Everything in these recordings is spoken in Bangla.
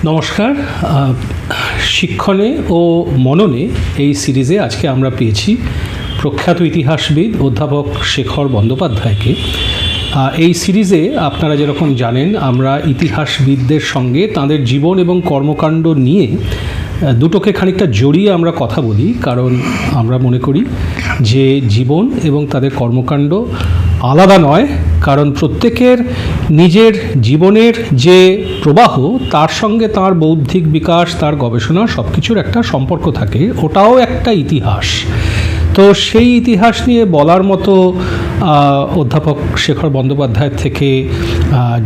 নমস্কার। শিক্ষণে ও মননে এই সিরিজে আজকে আমরা পেয়েছি প্রখ্যাত ইতিহাসবিদ অধ্যাপক শেখর বন্দ্যোপাধ্যায়কে। এই সিরিজে আপনারা যেরকম জানেন, আমরা ইতিহাসবিদদের সঙ্গে তাদের জীবন এবং কর্মকাণ্ড নিয়ে দুটোকে খানিকটা জড়িয়ে আমরা কথা বলি, কারণ আমরা মনে করি যে জীবন এবং তাদের কর্মকাণ্ড আলাদা নয়, কারণ প্রত্যেকের নিজের জীবনের যে প্রবাহ তার সঙ্গে তার বৌদ্ধিক বিকাশ, তার গবেষণা সব কিছুর একটা সম্পর্ক থাকে, ওটাও একটা ইতিহাস। তো সেই ইতিহাস নিয়ে বলার মতো অধ্যাপক শেখর বন্দ্যোপাধ্যায়ের থেকে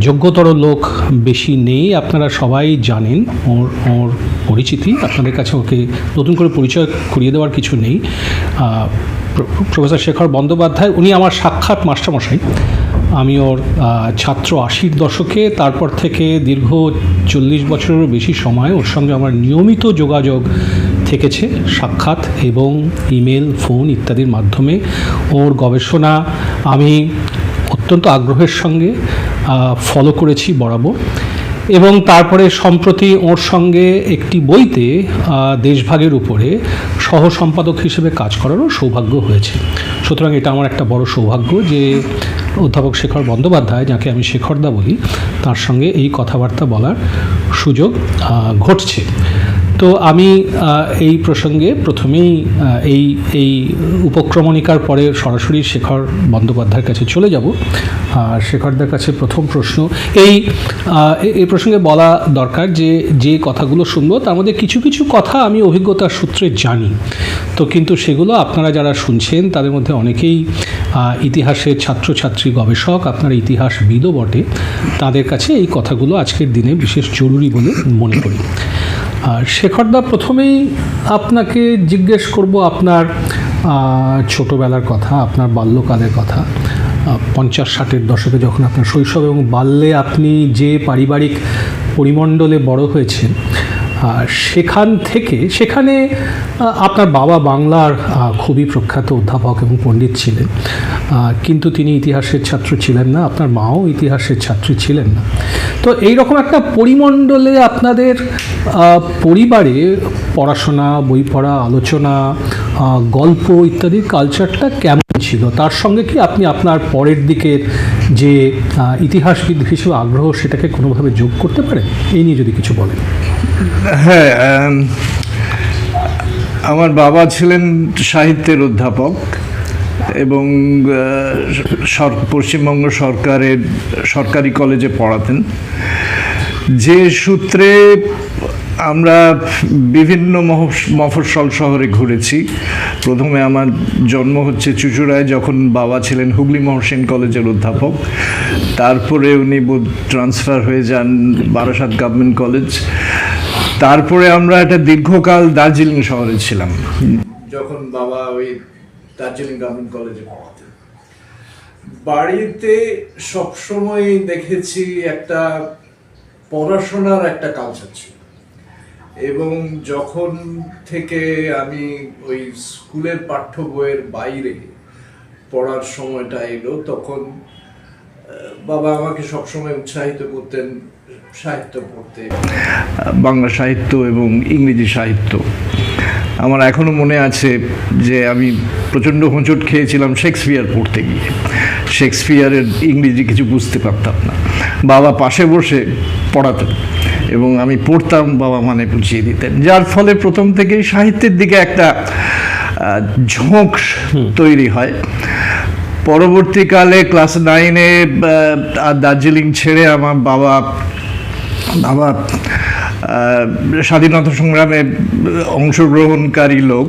যোগ্যতর লোক বেশি নেই। আপনারা সবাই জানেন ওর পরিচিতি, আপনাদের কাছে ওকে নতুন করে পরিচয় করিয়ে দেওয়ার কিছু নেই। প্রফেসর শেখর বন্দ্যোপাধ্যায়, উনি আমার সাক্ষাৎ মাস্টারমশাই। আমি ওর ছাত্র 80-র দশকে, তারপর থেকে দীর্ঘ 40 বছরেরও বেশি সময় ওর সঙ্গে আমার নিয়মিত যোগাযোগ থেকেছে, সাক্ষাৎ এবং ইমেল, ফোন ইত্যাদির মাধ্যমে। ওর গবেষণা আমি অত্যন্ত আগ্রহের সঙ্গে ফলো করেছি বরাবর, এবং তারপরে সম্প্রতি ওর সঙ্গে একটি বইতে দেশভাগের উপরে সহ সম্পাদক হিসেবে কাজ করারও সৌভাগ্য হয়েছে। সুতরাং এটা আমার একটা বড় সৌভাগ্য যে অধ্যাপক শেখর বন্দ্যোপাধ্যায়, যাকে আমি শেখরদা বলি, তার সঙ্গে এই কথাবার্তা বলার সুযোগ ঘটছে। তো আমি এই প্রসঙ্গে প্রথমেই এই উপক্রমণিকার পরে সরাসরি শেখর বন্দ্যোপাধ্যায়ের কাছে চলে যাব। শেখরদার কাছে প্রথম প্রশ্ন, এই প্রসঙ্গে বলা দরকার যে কথাগুলো শুনবো তার মধ্যে কিছু কিছু কথা আমি অভিজ্ঞতার সূত্রে জানি, তো কিন্তু সেগুলো আপনারা যারা শুনছেন তাদের মধ্যে অনেকেই ইতিহাসের ছাত্রছাত্রী, গবেষক, আপনারা ইতিহাসবিদও বটে, তাদের কাছে এই কথাগুলো আজকের দিনে বিশেষ জরুরি বলে মনে করি। আর শেখরদা, প্রথমেই আপনাকে জিজ্ঞেস করব আপনার ছোটোবেলার কথা, আপনার বাল্যকালের কথা। 50-60-এর দশকে যখন আপনার শৈশব এবং বাল্যে আপনি যে পারিবারিক পরিমণ্ডলে বড় হয়েছেন, সেখানে আপনার বাবা বাংলার খুবই প্রখ্যাত অধ্যাপক এবং পণ্ডিত ছিলেন, কিন্তু তিনি ইতিহাসের ছাত্র ছিলেন না, আপনার মাও ইতিহাসের ছাত্রী ছিলেন না। তো এইরকম একটা পরিমণ্ডলে আপনাদের পরিবারে পড়াশোনা, বই পড়া, আলোচনা, গল্প ইত্যাদির কালচারটা কেমন ছিল? তার সঙ্গে কি আপনি আপনার পরের দিকের যে ইতিহাসবিদ হিসেবে আগ্রহ, সেটাকে কোনোভাবে যোগ করতে পারেন? এই নিয়ে যদি কিছু বলেন। হ্যাঁ, আমার বাবা ছিলেন সাহিত্যের অধ্যাপক এবং পশ্চিমবঙ্গ সরকারের সরকারি কলেজে পড়াতেন, যে সূত্রে আমরা বিভিন্ন মফস্বল শহরে ঘুরেছি। প্রথমে আমার জন্ম হচ্ছে চুঁচুড়ায়, যখন বাবা ছিলেন হুগলি মহসিন কলেজের অধ্যাপক। তারপরে উনি ট্রান্সফার হয়ে যান বারাসাত গভর্নমেন্ট কলেজ। তারপরে আমরা একটা দীর্ঘকাল দার্জিলিং শহরে ছিলাম, যখন বাবা ওই দার্জিলিং গভর্নমেন্ট কলেজে পড়াতেন। বাড়িতে সবসময় দেখেছি একটা পড়াশোনার একটা কালচার ছিল, এবং যখন থেকে আমি ওই স্কুলের পাঠ্য বইয়ের বাইরে পড়ার সময়টা এলো, তখন বাবা আমাকে সবসময় উৎসাহিত করতেন সাহিত্য পড়তে, বাংলা সাহিত্য এবং ইংরেজি সাহিত্য। আমার এখনও মনে আছে যে আমি প্রচণ্ড হোঁচট খেয়েছিলাম শেক্সপিয়ার পড়তে গিয়ে। শেক্সপিয়ারের ইংরেজি কিছু বুঝতে পারতাম না, বাবা পাশে বসে পড়াতেন এবং আমি পড়তাম, বাবা মানে বুঝিয়ে দিতেন, যার ফলে প্রথম থেকেই সাহিত্যের দিকে একটা ঝোঁক তৈরি হয়। পরবর্তীকালে ক্লাস 9-এ দার্জিলিং ছেড়ে আমার বাবা স্বাধীনতা সংগ্রামে অংশগ্রহণকারী লোক,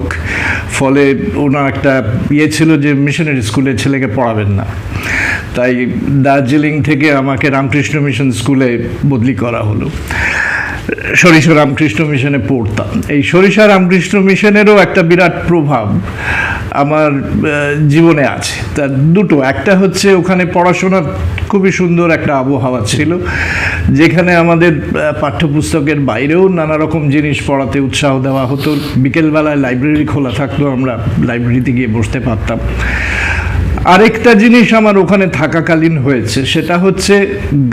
ফলে ওনার একটা ছিল যে মিশনারি স্কুলে ছেলেকে পড়াবেন না, তাই দার্জিলিং থেকে আমাকে রামকৃষ্ণ মিশন স্কুলে বদলি করা হলো। সরিষা রামকৃষ্ণ মিশনে পড়তাম। এই সরিষা রামকৃষ্ণ মিশনেরও একটা বিরাট প্রভাব আমার জীবনে আছে। তার দুটো, একটা হচ্ছে ওখানে পড়াশোনার খুবই সুন্দর একটা আবহাওয়া ছিল, যেখানে আমাদের পাঠ্যপুস্তকের বাইরেও নানা রকম জিনিস পড়াতে উৎসাহ দেওয়া হতো। বিকেলবেলায় লাইব্রেরি খোলা থাকতো, আমরা লাইব্রেরিতে গিয়ে বসতে পারতাম। আরেকটা জিনিস আমার ওখানে থাকাকালীন হয়েছে, সেটা হচ্ছে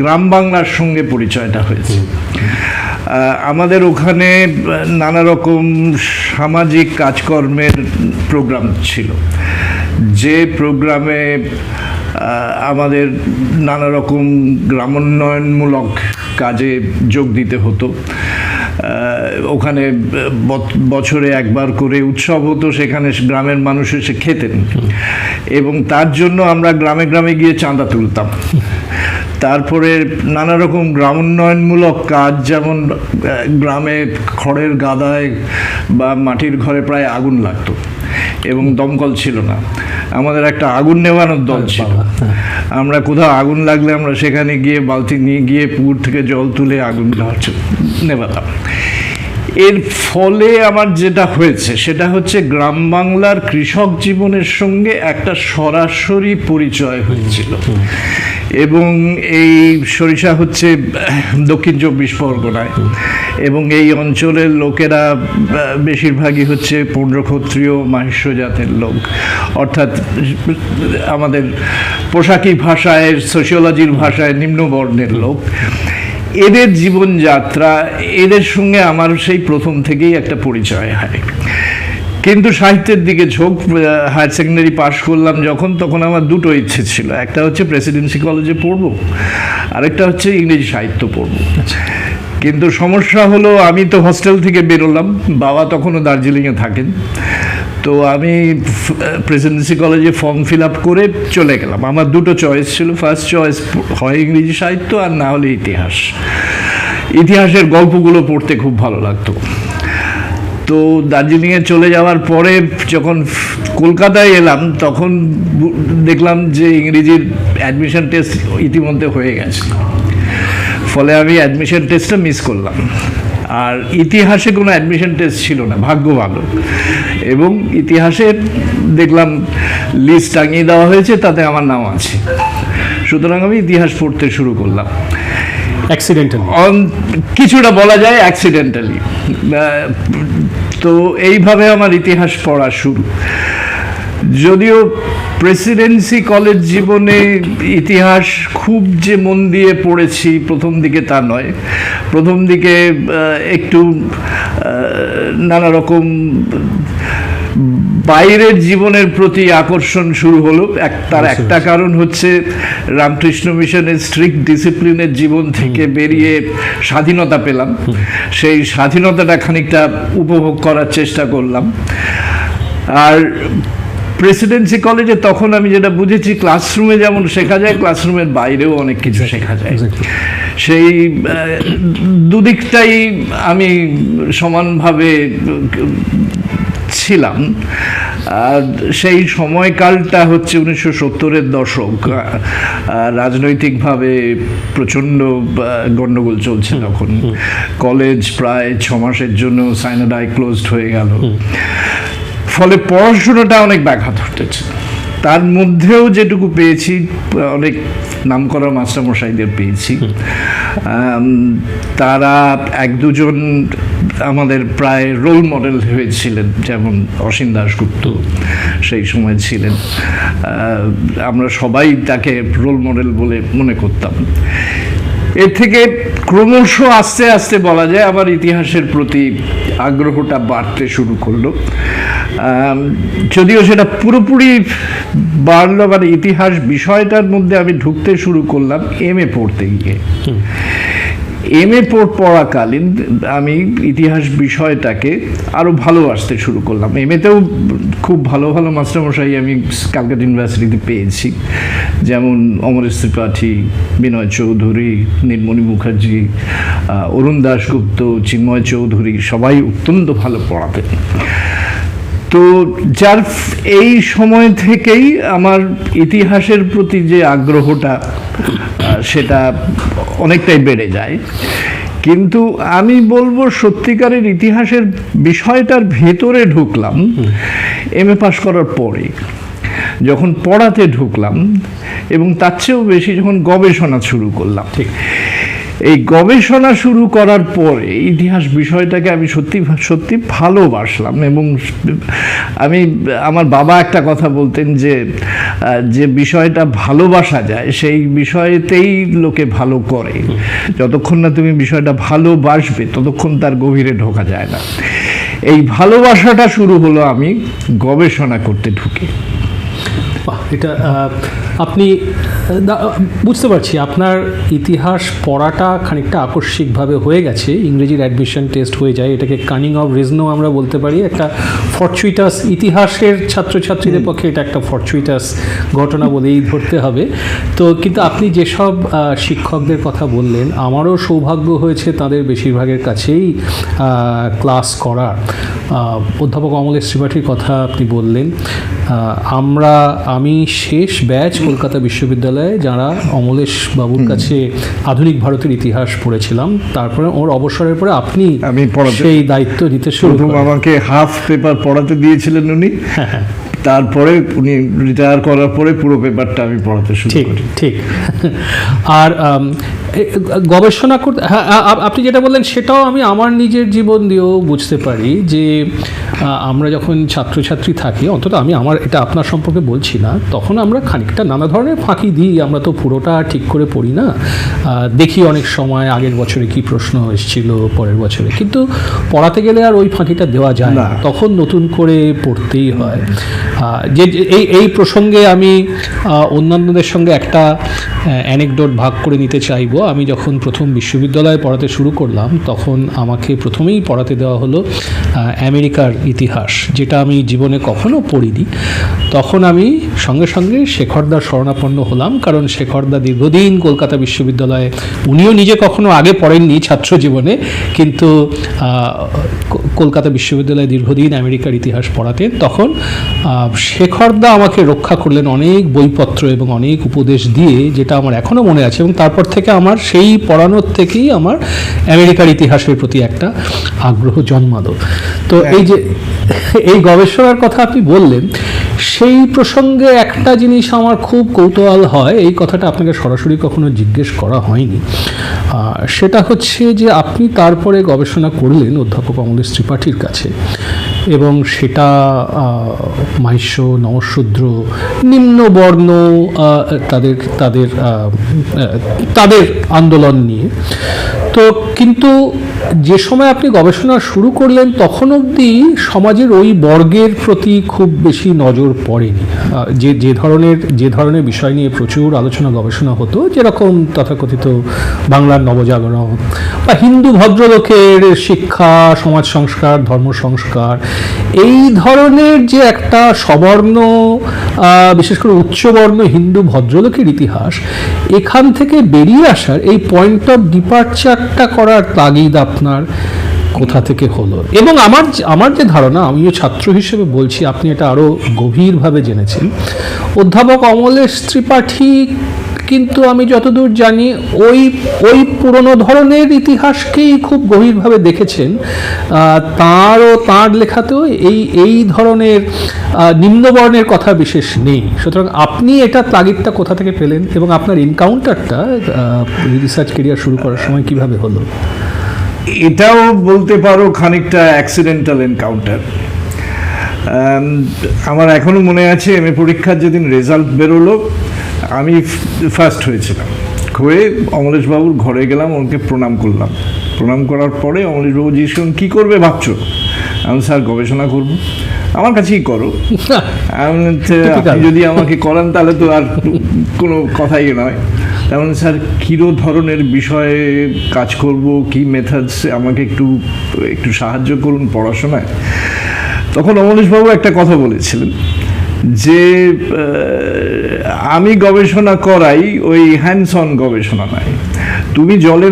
গ্রাম বাংলার সঙ্গে পরিচয়টা হয়েছে। আমাদের ওখানে নানা রকম সামাজিক কাজকর্মের প্রোগ্রাম ছিল, যে প্রোগ্রামে আমাদের নানা রকম গ্রামোন্নয়নমূলক কাজে যোগ দিতে হতো। ওখানে বছরে একবার করে উৎসব হতো, সেখানে গ্রামের মানুষ এসে খেতেন এবং তার জন্য আমরা গ্রামে গ্রামে গিয়ে চাঁদা তুলতাম। তারপরে নানা রকম গ্রামোন্নয়নমূলক কাজ, যেমন গ্রামে খড়ের গাদায় বা মাটির ঘরে প্রায় আগুন লাগতো এবং দমকল ছিল না, আমাদের একটা আগুন নেভানোর দল ছিল। আমরা কোথাও আগুন লাগলে আমরা সেখানে গিয়ে বালতি নিয়ে গিয়ে পুকুর থেকে জল তুলে আগুন নেভাতাম। এর ফলে আমার যেটা হয়েছে সেটা হচ্ছে গ্রাম বাংলার কৃষক জীবনের সঙ্গে একটা সরাসরি পরিচয় হয়েছিল। এবং এই সরিষা হচ্ছে দক্ষিণ 24 পরগনায়, এবং এই অঞ্চলের লোকেরা বেশিরভাগই হচ্ছে পৌণ্ড্রক্ষত্রিয় মাহিষ্য জাতের লোক, অর্থাৎ আমাদের পোশাকি ভাষায়, সোশিওলজির ভাষায় নিম্নবর্ণের লোক। এদের জীবনযাত্রা, এদের সঙ্গে আমার সেই প্রথম থেকেই একটা পরিচয় হয়। কিন্তু সাহিত্যের দিকে ঝোঁক, হায়ার সেকেন্ডারি পাশ করলাম যখন, তখন আমার দুটো ইচ্ছে ছিল, একটা হচ্ছে প্রেসিডেন্সি কলেজে পড়বো, আরেকটা হচ্ছে ইংরেজি সাহিত্য পড়বো। কিন্তু সমস্যা হলো আমি তো হস্টেল থেকে বেরোলাম, বাবা তখনও দার্জিলিংয়ে থাকেন, তো আমি প্রেসিডেন্সি কলেজে ফর্ম ফিল আপ করে চলে গেলাম। আমার দুটো চয়েস ছিল, ফার্স্ট চয়েস হয় ইংরেজি সাহিত্য আর না হলে ইতিহাস। ইতিহাসের গল্পগুলো পড়তে খুব ভালো লাগতো। তো দার্জিলিংয়ে চলে যাওয়ার পরে যখন কলকাতায় এলাম, তখন দেখলাম যে ইংরেজির অ্যাডমিশন টেস্ট ইতিমধ্যে হয়ে গেছে, ফলে আমি অ্যাডমিশন টেস্টটা মিস করলাম। আর ইতিহাসে কোনো অ্যাডমিশন টেস্ট ছিল না, ভাগ্য ভালো। এবং ইতিহাসে দেখলাম লিস্ট টাঙিয়ে দেওয়া হয়েছে, তাতে আমার নাম আছে, সুতরাং আমি ইতিহাস পড়তে শুরু করলাম। অ্যাক্সিডেন্টালি, কিছুটা বলা যায় অ্যাক্সিডেন্টালি। তো এইভাবে আমার ইতিহাস পড়া শুরু। যদিও প্রেসিডেন্সি কলেজ জীবনে ইতিহাস খুব যে মন দিয়ে পড়েছি প্রথম দিকে তা নয়। প্রথম দিকে একটু নানা রকম বাইরের জীবনের প্রতি আকর্ষণ শুরু হলো। তার একটা কারণ হচ্ছে রামকৃষ্ণ মিশনের স্ট্রিক্ট ডিসিপ্লিনের জীবন থেকে বেরিয়ে স্বাধীনতা পেলাম, সেই স্বাধীনতাটা খানিকটা উপভোগ করার চেষ্টা করলাম। আর প্রেসিডেন্সি কলেজে তখন আমি যেটা বুঝেছি, ক্লাসরুমে যেমন শেখা যায়, ক্লাসরুমের বাইরেও অনেক কিছু শেখা যায়। সেই দুদিকটাই আমি সমানভাবে ছিলাম। আর সেই সময়কালটা হচ্ছে 1970-এর দশক, রাজনৈতিকভাবে প্রচণ্ড গণ্ডগোল চলছে তখন। কলেজ প্রায় 6 মাসের জন্য সাইনোডাই ক্লোজড হয়ে গেল, ফলে পড়াশোনাটা অনেক ব্যাঘাত ঘটেছে। তার মধ্যেও যেটুকু পেয়েছি, অনেক নামকরা মাস্টারমশাইদের পেয়েছি। তারা এক দুজন আমাদের প্রায় রোল মডেল হয়েছিলেন, যেমন অসীম দাশগুপ্ত সেই সময় ছিলেন। আমরা সবাই তাকে রোল মডেল বলে মনে করতাম। এর থেকে ক্রমশ আস্তে আস্তে বলা যায় আমার ইতিহাসের প্রতি আগ্রহটা বাড়তে শুরু করলো। যদিও সেটা পুরোপুরি বাড়লো, মানে ইতিহাস বিষয়টার মধ্যে আমি ঢুকতে শুরু করলাম MA পড়তে গিয়ে। MA পড়াকালীন আমি ইতিহাস বিষয়টাকে আরও ভালোবাসতে শুরু করলাম। MA-তেও খুব ভালো ভালো মাস্টারমশাই আমি ক্যালকাটা ইউনিভার্সিটিতে পেয়েছি, যেমন অমরেশ ত্রিপাঠী, বিনয় চৌধুরী, নীলমণি মুখার্জি, অরুণ দাশগুপ্ত, চিন্ময় চৌধুরী, সবাই অত্যন্ত ভালো পড়াতেন। তো যার এই সময় থেকেই আমার ইতিহাসের প্রতি যে আগ্রহটা সেটা অনেকটাই বেড়ে যায়। কিন্তু আমি বলবো সত্যিকারের ইতিহাসের বিষয়টার ভেতরে ঢুকলাম MA পাস করার পরে, যখন পড়াতে ঢুকলাম, এবং তার চেয়েও বেশি যখন গবেষণা শুরু করলাম। ঠিক এই গবেষণা শুরু করার পরে ইতিহাস বিষয়টাকে আমি সত্যি সত্যি ভালোবাসলাম। এবং আমার বাবা একটা কথা বলতেন যে যে বিষয়টা ভালোবাসা যায় সেই বিষয়তেই লোকে ভালো করে। যতক্ষণ না তুমি বিষয়টা ভালোবাসবে ততক্ষণ তার গভীরে ঢোকা যায় না। এই ভালোবাসাটা শুরু হলো আমি গবেষণা করতে ঢুকে। এটা আপনি বুঝতে পারছি আপনার ইতিহাস পড়াটা খানিকটা আকস্মিকভাবে হয়ে গেছে। ইংরেজির অ্যাডমিশন টেস্ট হয়ে যায়, এটাকে কানিং অফ রিজনও আমরা বলতে পারি। একটা ফরচুইটাস, ইতিহাসের ছাত্রছাত্রীদের পক্ষে এটা একটা ফরচুইটাস ঘটনা বলেই ধরতে হবে। তো কিন্তু আপনি যেসব শিক্ষকদের কথা বললেন, আমারও সৌভাগ্য হয়েছে তাদের বেশিরভাগের কাছেই ক্লাস করার। অধ্যাপক অমলেশ ত্রিপাঠীর কথা আপনি বললেন। আমি শেষ ব্যাচ কলকাতা বিশ্ববিদ্যালয়ে যারা অমলেশ বাবুর কাছে আধুনিক ভারতের ইতিহাস পড়েছিলাম। তারপরে ওর অবসরের পরে আপনি সেই দায়িত্ব নিতে শুরু করেন। আমাকে হাফ পেপার পড়াতে দিয়েছিলেন উনি, তারপরে উনি রিটায়ার করার পরে পুরো পেপারটা আমি পড়াতে শুরু করি। ঠিক। আর গবেষণা করতে, হ্যাঁ, আপনি যেটা বললেন সেটাও আমি আমার নিজের জীবন দিয়েও বুঝতে পারি যে আমরা যখন ছাত্রছাত্রী থাকি, অন্তত আমি এটা আপনার সম্পর্কে বলছি না, তখন আমরা খানিকটা নানা ধরনের ফাঁকি দিই। আমরা তো পুরোটা ঠিক করে পড়ি না, দেখি অনেক সময় আগের বছরে কি প্রশ্ন এসেছিল, পরের বছরে, কিন্তু পড়াতে গেলে আর ওই ফাঁকিটা দেওয়া যায় না, তখন নতুন করে পড়তেই হয়। যে এই প্রসঙ্গে আমি অন্যান্যদের সঙ্গে একটা অ্যানেকডোট ভাগ করে নিতে চাইব। আমি যখন প্রথম বিশ্ববিদ্যালয়ে পড়াতে শুরু করলাম, তখন আমাকে প্রথমেই পড়াতে দেওয়া হলো আমেরিকার ইতিহাস, যেটা আমি জীবনে কখনো পড়িনি। তখন আমি সঙ্গে সঙ্গে শেখরদার শরণাপন্ন হলাম, কারণ শেখরদা দীর্ঘদিন কলকাতা বিশ্ববিদ্যালয়ে, উনিও নিজে কখনো আগে পড়েননি ছাত্র জীবনে, কিন্তু কলকাতা বিশ্ববিদ্যালয়ে দীর্ঘদিন আমেরিকার ইতিহাস পড়াতেন। তখন শেখরদা আমাকে রক্ষা করলেন অনেক বইপত্র এবং অনেক উপদেশ দিয়ে, যেটা আমার এখনও মনে আছে। এবং তারপর থেকে আমার সেই পড়ানোর থেকেই আমার আমেরিকার ইতিহাসের প্রতি একটা আগ্রহ জন্মালো। তো এই গবেষণার কথা আপনি বললেন, সেই প্রসঙ্গে একটা জিনিস আমার খুব কৌতূহল হয়, এই কথাটা আপনাকে সরাসরি কখনো জিজ্ঞেস করা হয়নি। সেটা হচ্ছে যে আপনি তারপরে গবেষণা করলেন অধ্যাপক অমলেশ ত্রিপাঠীর কাছে, এবং সেটা মাহিষ্য, নমশূদ্র, নিম্নবর্ণ, তাদের আন্দোলন নিয়ে। তো কিন্তু যে সময় আপনি গবেষণা শুরু করলেন, তখন অবধি সমাজের ওই বর্গের প্রতি খুব বেশি নজর পড়েনি। যে ধরনের বিষয় নিয়ে প্রচুর আলোচনা গবেষণা হতো, যেরকম তথাকথিত বাংলার নবজাগরণ বা হিন্দু ভদ্রলোকের শিক্ষা, সমাজ সংস্কার, ধর্ম সংস্কার, এই ধরনের যে একটা সবর্ণ, বিশেষ করে উচ্চবর্ণ হিন্দু ভদ্রলোকের ইতিহাস, এখান থেকে বেরিয়ে আসার এই পয়েন্ট অফ ডিপার্চারটা করার তাগিদ আপনার কোথা থেকে হলো? এবং আমার যে ধারণা, আমিও ছাত্র হিসেবে বলছি, আপনি এটা আরও গভীরভাবে জেনেছেন। অধ্যাপক অমলেশ ত্রিপাঠী কিন্তু আমি যতদূর জানি ওই পুরনো ধরনের ইতিহাসকেই খুব গভীরভাবে দেখেছেন। তাঁর লেখাতেও এই ধরনের নিম্নবর্ণের কথা বিশেষ নেই। সুতরাং আপনি এটা তাগিদটা কোথা থেকে পেলেন, এবং আপনার এনকাউন্টারটা রিসার্চ কেরিয়ার শুরু করার সময় কিভাবে হলো? এটাও বলতে পারো খানিকটা অ্যাক্সিডেন্টাল এনকাউন্টার। আমার এখনো মনে আছে, এমএ পরীক্ষার যেদিন রেজাল্ট বেরোলো, আমি ফার্স্ট হয়েছিলাম। হয়ে অমলেশবাবুর ঘরে গেলাম, ওনাকে প্রণাম করলাম। প্রণাম করার পরে অমলেশবাবু জিজ্ঞেস করুন, কী করবে ভাবছো? আমি, স্যার, গবেষণা করবো। আমার কাছেই করো। আপনি যদি আমাকে করান তাহলে তো আর কোনো কথাই নয়। তেমন, স্যার, কীরো ধরনের বিষয়ে কাজ করব, কি মেথডস, আমাকে একটু সাহায্য করুন পড়াশোনায়। তখন অমলেশবাবু একটা কথা বলেছিলেন যে আমি গবেষণা করাই, ওই হ্যান্ডস অন গবেষণা নয়। তুমি জলে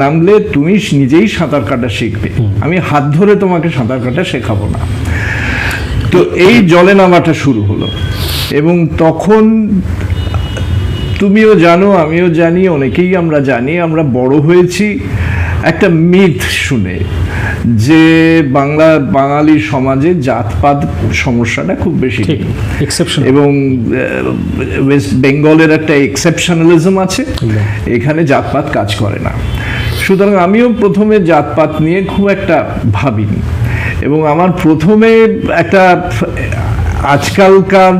নামলে তুমি নিজেই সাঁতার কাটা শিখবে, আমি হাত ধরে তোমাকে সাঁতার কাটা শেখাবো না। তো এই জলে নামাটা শুরু হলো। এবং তখন তুমিও জানো, আমিও জানি, অনেকেই আমরা জানি, আমরা বড় হয়েছি একটা মিথ শুনে যে বাঙালি সমাজে জাতপাত সমস্যাটা খুব বেশি, এবং ওয়েস্ট বেঙ্গলের একটা এক্সেপশনালিজম আছে, এখানে জাতপাত কাজ করে না। সুতরাং আমিও প্রথমে জাতপাত নিয়ে খুব একটা ভাবিনি, এবং আমার প্রথমে একটা আজকালকার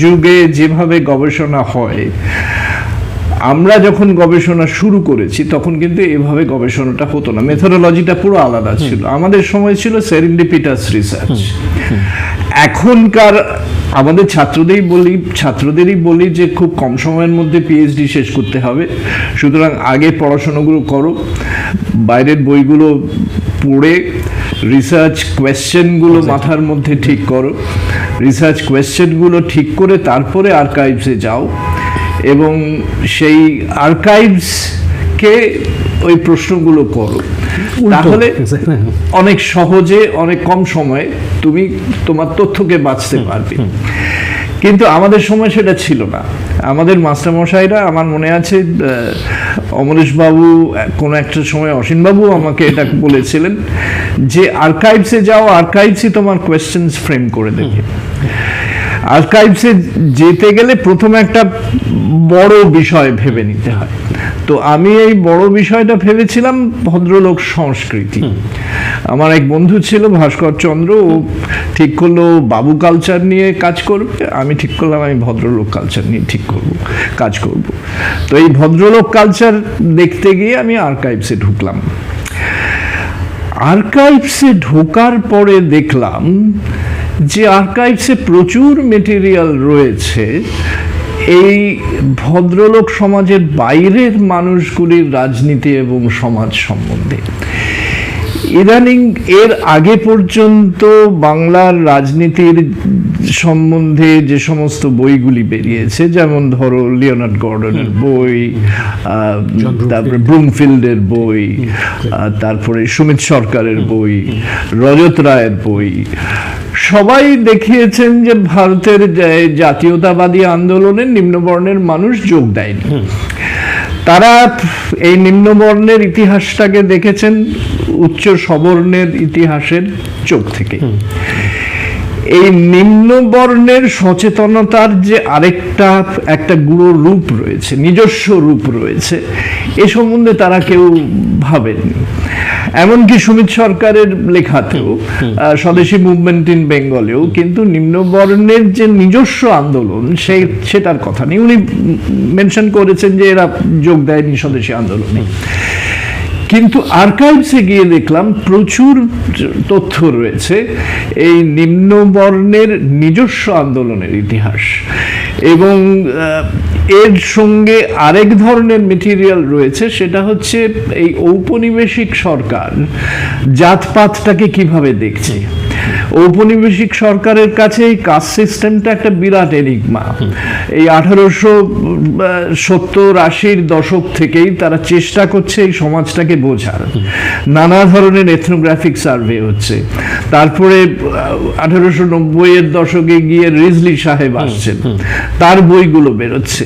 যুগে যেভাবে গবেষণা হয়, আমরা যখন গবেষণা শুরু করেছি তখন কিন্তু এভাবে গবেষণাটা হতো না, মেথোডোলজিটা পুরো আলাদা ছিল। আমাদের সময় ছিল সেরেন্ডিপিটাস রিসার্চ। এখনকার আমাদের ছাত্রদেরই বলি যে খুব কম সময়ের মধ্যে পিএইচডি শেষ করতে হবে, সুতরাং আগে পড়াশোনাগুলো করো, বাইরের বইগুলো পড়ে রিসার্চ কোয়েশ্চেনগুলো মাথার মধ্যে ঠিক করো, রিসার্চ কোয়েশ্চেনগুলো ঠিক করে তারপরে আর্কাইভসে যাও এবং সেই আর্কাইভসকে ওই প্রশ্নগুলো করো, তাহলে অনেক সহজে অনেক কম সময়ে তুমি তোমার তথ্যকে বাঁচতে পারবে। কিন্তু আমাদের সময় সেটা ছিল না। আমাদের মাস্টারমশাইরা, আমার মনে আছে অমরেশবাবু কোনো একটা সময়, অসীমবাবু আমাকে এটা বলেছিলেন যে আর্কাইভসে যাও, আর্কাইভসই তোমার কোয়েশ্চেন্স ফ্রেম করে দেবে। আর্কাইভসে যেতে গেলে প্রথমে একটা বড় বিষয় ভেবে নিতে হয়। তো আমি এই বড় বিষয়টা ভেবেছিলাম ভদ্রলোক সংস্কৃতি। আমার এক বন্ধু ছিল ভাস্কর চন্দ্র, ও ঠিক করলো বাবু কালচার নিয়ে কাজ করবে, আমি ঠিক করলাম আমি ভদ্রলোক কালচার নিয়ে কাজ করব। তো এই ভদ্রলোক কালচার দেখতে গিয়ে আমি আর্কাইভসে ঢুকলাম। আর্কাইভসে ঢোকার পরে দেখলাম যে আর্কাইভসে প্রচুর মেটেরিয়াল রয়েছে এই ভদ্রলোক সমাজের বাইরের মানুষগুলির রাজনীতি এবং সমাজ সম্বন্ধে। ইদানিং এর আগে পর্যন্ত বাংলার রাজনীতির সম্বন্ধে যে সমস্ত বইগুলি বেরিয়েছে, যেমন ধরো লিওনার্ড গর্ডনের বই, তারপরে ব্রুমফিল্ডের বই, তারপরে সুমিত সরকারের বই, রজত রায়ের বই, সবাই দেখিয়েছেন যে ভারতের জাতীয়তাবাদী আন্দোলনে নিম্নবর্ণের মানুষ যোগ দেয়নি। তারা এই নিম্নবর্ণের ইতিহাসটাকে দেখেছেন উচ্চ সবর্ণের ইতিহাসের চোখ থেকে। এই নিম্নবর্ণের সচেতনতার যে একটা গুঁড়ো রূপ রয়েছে, নিজস্ব রূপ রয়েছে, এ সম্বন্ধে তারা কেউ ভাবেননি। এমনকি সুমিত সরকারের লেখাতেও, স্বদেশী মুভমেন্ট ইন বেঙ্গলেও কিন্তু নিম্নবর্ণের যে নিজস্ব আন্দোলন সেটার কথা নেই। উনি মেনশন করেছেন যে এরা যোগ দেয়নি স্বদেশী আন্দোলনে। কিন্তু আর্কাইভসে গিয়ে দেখলাম প্রচুর তথ্য রয়েছে এই নিম্নবর্ণের নিজস্ব আন্দোলনের ইতিহাস, এবং এর সঙ্গে আরেক ধরনের মেটেরিয়াল রয়েছে, সেটা হচ্ছে এই ঔপনিবেশিক সরকার জাতপাতটাকে কিভাবে দেখছে। ঔপনিবেশিক সরকারের কাছে এই কাস্ট সিস্টেমটা একটা বিরাট এনিগমা। এই 1870-80 দশক থেকেই তারা চেষ্টা করছে এই সমাজটাকে বোঝার। নানা ধরনের এথনোগ্রাফিক সার্ভে হচ্ছে। তারপরে 1890-এর দশকে গিয়ে রিজলি সাহেব আসছেন, তার বইগুলো বেরোচ্ছে।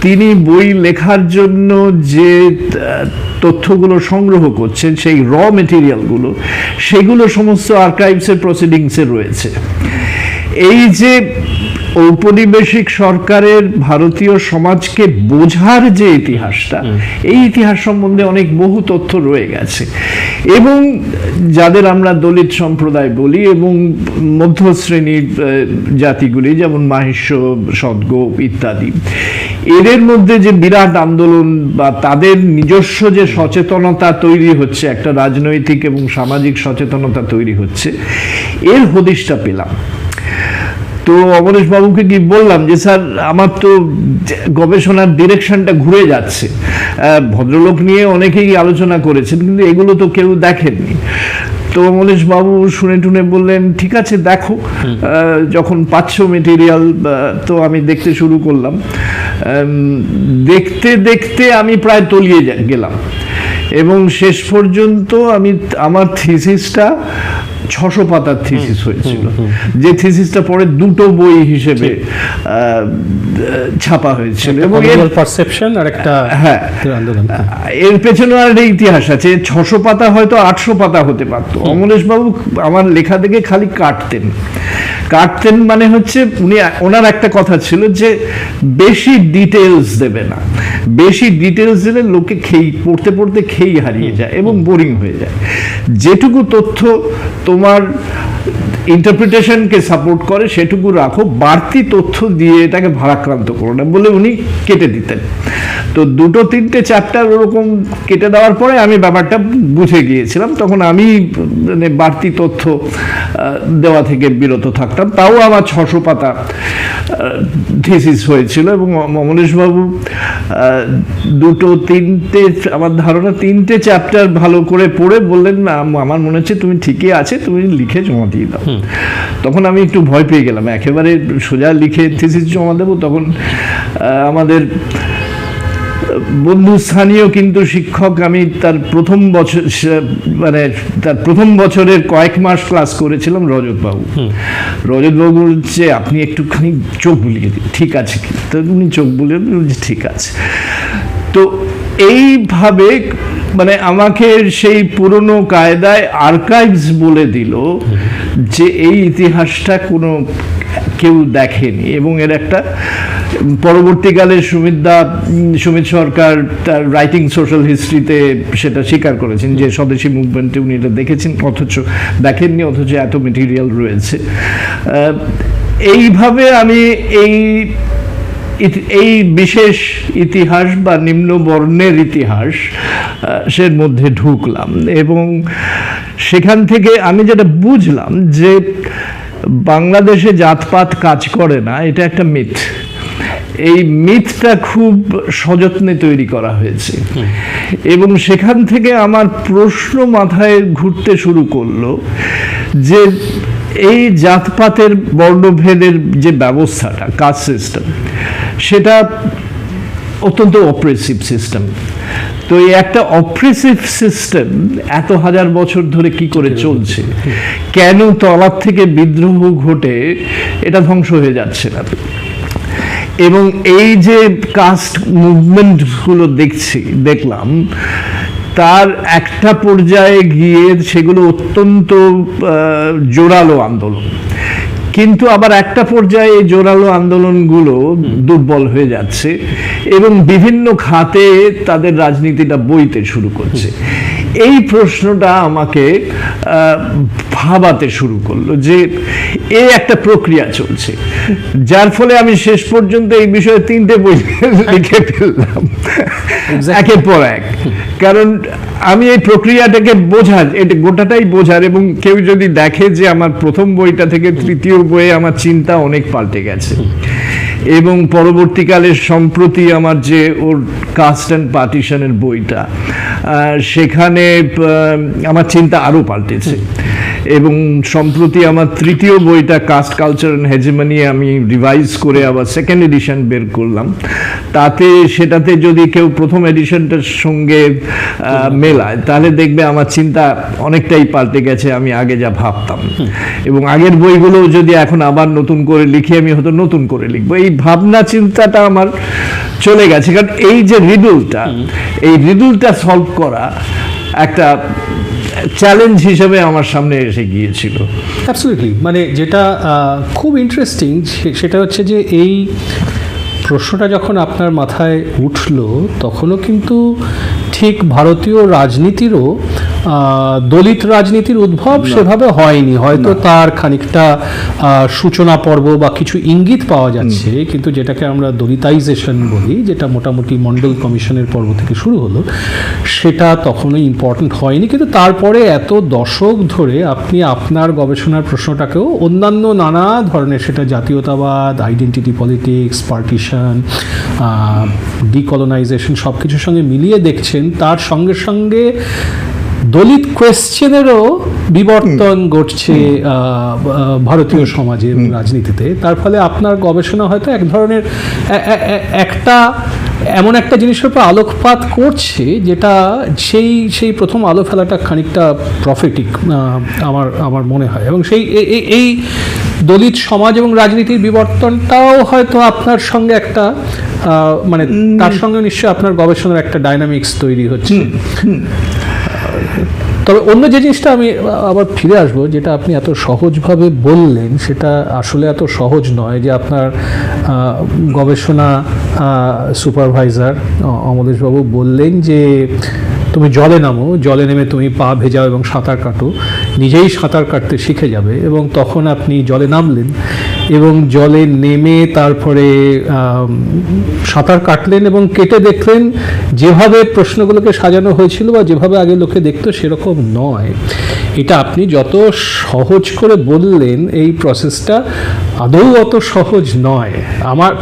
তিনি বই লেখার জন্য যে তথ্যগুলো সংগ্রহ করছেন, সেই র মেটেরিয়ালগুলো, সেগুলো সমস্ত আর্কাইভসের প্রসিডিংসে রয়েছে। এই যে ঔপনিবেশিক সরকারের ভারতীয় সমাজকে বোঝার যে ইতিহাসটা, এই ইতিহাস সম্বন্ধে অনেক বহু তথ্য রয়ে গেছে। এবং যাদের আমরা দলিত সম্প্রদায় বলি এবং মধ্যশ্রেণীর জাতিগুলি, যেমন মাহিষ্য, সদ্গ ইত্যাদি, এদের মধ্যে যে বিরাট আন্দোলন বা তাদের নিজস্ব যে সচেতনতা তৈরি হচ্ছে, একটা রাজনৈতিক এবং সামাজিক সচেতনতা তৈরি হচ্ছে, এর হদিশটা পেলাম। তো অমরেশ বাবুকে কি বললাম যে স্যার, আমার তো গবেষণার ডিরেকশনটা ঘুরে যাচ্ছে। ভদ্রলোক নিয়ে অনেকেই আলোচনা করেছেন, কিন্তু এগুলো তো কেউ দেখেননি। তো অমরেশ বাবু শুনে টুনে বললেন, ঠিক আছে দেখো, যখন পাচ্ছ মেটেরিয়াল। তো আমি দেখতে শুরু করলাম। দেখতে দেখতে আমি প্রায় তলিয়ে গেলাম, এবং শেষ পর্যন্ত আমার থিসিসটা 600 পাতার থিসিস হয়েছিল, যে থিসিসটা পরে 2টো বই হিসেবে ছাপা হয়েছিল। এবং পারসেপশন আর একটা, হ্যাঁ, এর পেছনে আর একটা ইতিহাস আছে। 600 পাতা হয়তো 800 পাতা হতে পারতো। অমরেশ বাবু আমার লেখা দেখে খালি কাটতেন। মানে হচ্ছে ওনার একটা কথা ছিল যে বেশি ডিটেলস দেবে না, বেশি ডিটেলস দিলে লোকে পড়তে পড়তে খেই হারিয়ে যায় এবং বোরিং হয়ে যায়। যেটুকু তথ্য তোমার ইন্টারপ্রিটেশনকে সাপোর্ট করে সেটুকু রাখো, বাড়তি তথ্য দিয়ে এটাকে ভারাক্রান্ত করো না বলে উনি কেটে দিতেন। তো 2-3টে চ্যাপ্টার ওরকম কেটে দেওয়ার পরে আমি ব্যাপারটা বুঝে গিয়েছিলাম, তখন আমি মানে বাড়তি তথ্য দেওয়া থেকে বিরত থাকতাম। তাও আমার 600 পাতা থিসিস হয়েছিল এবং অমলেশবাবু 2-3টে আমার ধারণা 3টে চ্যাপ্টার ভালো করে পড়ে বললেন, না আমার মনে হচ্ছে তুমি ঠিকই আছে, তুমি লিখে জমা দিয়ে দাও। তখন আমি একটু ভয় পেয়ে গেলাম, একেবারে সোজা লিখে থিসিস জমা দেবো। তখন আমাদের বন্ধু স্থানীয় কিন্তু শিক্ষক, আমি তার প্রথম বছর মানে তার প্রথম বছরের কয়েক মাস ক্লাস করেছিলাম রজতবাবু। রজতবাবু বলছে আপনি একটুখানি চোখ বুলিয়ে দিন, ঠিক আছে কি? তো উনি চোখ বুলিয়ে বলছে ঠিক আছে। তো এইভাবে মানে আমাকে সেই পুরনো কায়দায় আর্কাইভস বলে দিল যে এই ইতিহাসটা কোনো কেউ দেখেনি। এবং এর একটা পরবর্তীকালে সুমিত সরকার তার রাইটিং সোশ্যাল হিস্ট্রিতে সেটা স্বীকার করেছেন যে স্বদেশী মুভমেন্টে উনি এটা দেখেছেন, অথচ দেখেননি, অথচ এত মেটেরিয়াল রয়েছে। এইভাবে আমি এই বিশেষ ইতিহাস বা নিম্ন বর্ণের ইতিহাস সের মধ্যে ঢুকলাম এবং সেখান থেকে আমি যেটা বুঝলাম যে বাংলাদেশে জাতপাত কাজ করে না, এটা একটা মিথ। এই মিথটা খুব সযত্নে তৈরি করা হয়েছে এবং সেখান থেকে আমার প্রশ্ন মাথায় ঘুরতে শুরু করলো যে এই জাতপাতের বর্ণভেদের যে ব্যবস্থাটা, কাস্ট সিস্টেম, সেটা অত্যন্ত অপ্রেসিভ সিস্টেম। তো এই একটা অপ্রেসিভ সিস্টেম এত হাজার বছর ধরে কি করে চলছে, কেন তলার থেকে বিদ্রোহ ঘটে এটা ধ্বংস হয়ে যাচ্ছে না? এবং এই যে কাস্ট মুভমেন্টগুলো দেখলাম, তার একটা পর্যায়ে গিয়ে সেগুলো অত্যন্ত জোরালো আন্দোলন, কিন্তু আবার একটা পর্যায়ে এই জোরালো আন্দোলনগুলো দুর্বল হয়ে যাচ্ছে এবং বিভিন্ন খাতে তাদের রাজনীতিটা বইতে শুরু করছে। এই প্রশ্নটা আমাকে ভাবাতে শুরু করলো যে এই একটা প্রক্রিয়া চলছে, যার ফলে আমি শেষ পর্যন্ত এই বিষয়ে 3টে বই লিখে ফেললাম একের পর এক। কারণ আমি এই প্রক্রিয়াটাকে বোঝার, এটা গোটাটাই বোঝার, এবং কেউ যদি দেখে যে আমার প্রথম বইটা থেকে 3য় বইয়ে আমার চিন্তা অনেক পাল্টে গেছে এবং পরবর্তীকালে সম্প্রতি আমার যে ওর কাস্ট অ্যান্ড পার্টিশনের বইটা, সেখানে আমার চিন্তা আরও পাল্টেছে। এবং সম্প্রতি আমার 3য় বইটা কাস্ট কালচার অ্যান্ড হেজেমনি আমি রিভাইজ করে আবার 2nd এডিশন বের করলাম। সেটাতে যদি কেউ প্রথম এডিশনটার সঙ্গে মেলায় তাহলে দেখবে আমার চিন্তা অনেকটাই পাল্টে গেছে আমি আগে যা ভাবতাম। এবং আগের বইগুলো যদি এখন আবার নতুন করে লিখি, আমি হয়তো নতুন করে লিখবো। এই ভাবনা চিন্তাটা আমার চলে গেছে, কারণ এই যে রিডলটা সলভ করা একটা চ্যালেঞ্জ হিসেবে আমার সামনে এসে গিয়েছিল। অ্যাবসলিউটলি, মানে যেটা খুব ইন্টারেস্টিং সেটা হচ্ছে যে এই প্রশ্নটা যখন আপনার মাথায় উঠলো তখনও কিন্তু ঠিক ভারতীয় রাজনীতিরও দলিত রাজনীতির উদ্ভব সেভাবে হয়নি। হয়তো তার খানিকটা সূচনা পর্ব বা কিছু ইঙ্গিত পাওয়া যাচ্ছে, কিন্তু যেটাকে আমরা দলিতাইজেশন বলি, যেটা মোটামুটি মন্ডল কমিশনের পর্ব থেকে শুরু হলো, সেটা তখনও ইম্পর্টেন্ট হয়নি। কিন্তু তারপরে এত দশক ধরে আপনি আপনার গবেষণার প্রশ্নটাকেও অন্যান্য নানা ধরনের, সেটা জাতীয়তাবাদ, আইডেন্টিটি পলিটিক্স, পার্টিশন, ডিকলোনাইজেশন, সব কিছুর সঙ্গে মিলিয়ে দেখছেন। তার সঙ্গে সঙ্গে দলিত কোয়েশ্চেনেরও বিবর্তন ঘটছে ভারতীয় সমাজে এবং রাজনীতিতে। তার ফলে আপনার গবেষণা হয়তো এক ধরনের এমন একটা জিনিসের উপর আলোকপাত করছে যেটা সেই প্রথম আলো ফেলাটা খানিকটা প্রফেটিক আমার মনে হয়। এবং এই দলিত সমাজ এবং রাজনীতির বিবর্তনটাও হয়তো আপনার সঙ্গে একটা মানে তার সঙ্গে নিশ্চয়ই আপনার গবেষণার একটা ডাইনামিক্স তৈরি হচ্ছে। তবে অন্য যে জিনিসটা আমি আবার ফিরে আসবো, যেটা আপনি এত সহজভাবে বললেন, সেটা আসলে এত সহজ নয়। যে আপনার গবেষণা সুপারভাইজার অমলেশবাবু বললেন যে তুমি জলে নামো, জলে নেমে তুমি পা ভেজাও এবং সাঁতার কাটো, নিজেই সাঁতার কাটতে শিখে যাবে, এবং তখন আপনি জলে নামলেন এবং জলে নেমে তারপরে সাঁতার কাটলেন এবং কেটে দেখলেন যেভাবে প্রশ্নগুলোকে সাজানো হয়েছিল বা যেভাবে আগে লোকে দেখতো সেরকম নয়। এটা আপনি যত সহজ করে বললেন, এই প্রসেসটা আদৌ অত সহজ নয়। আমার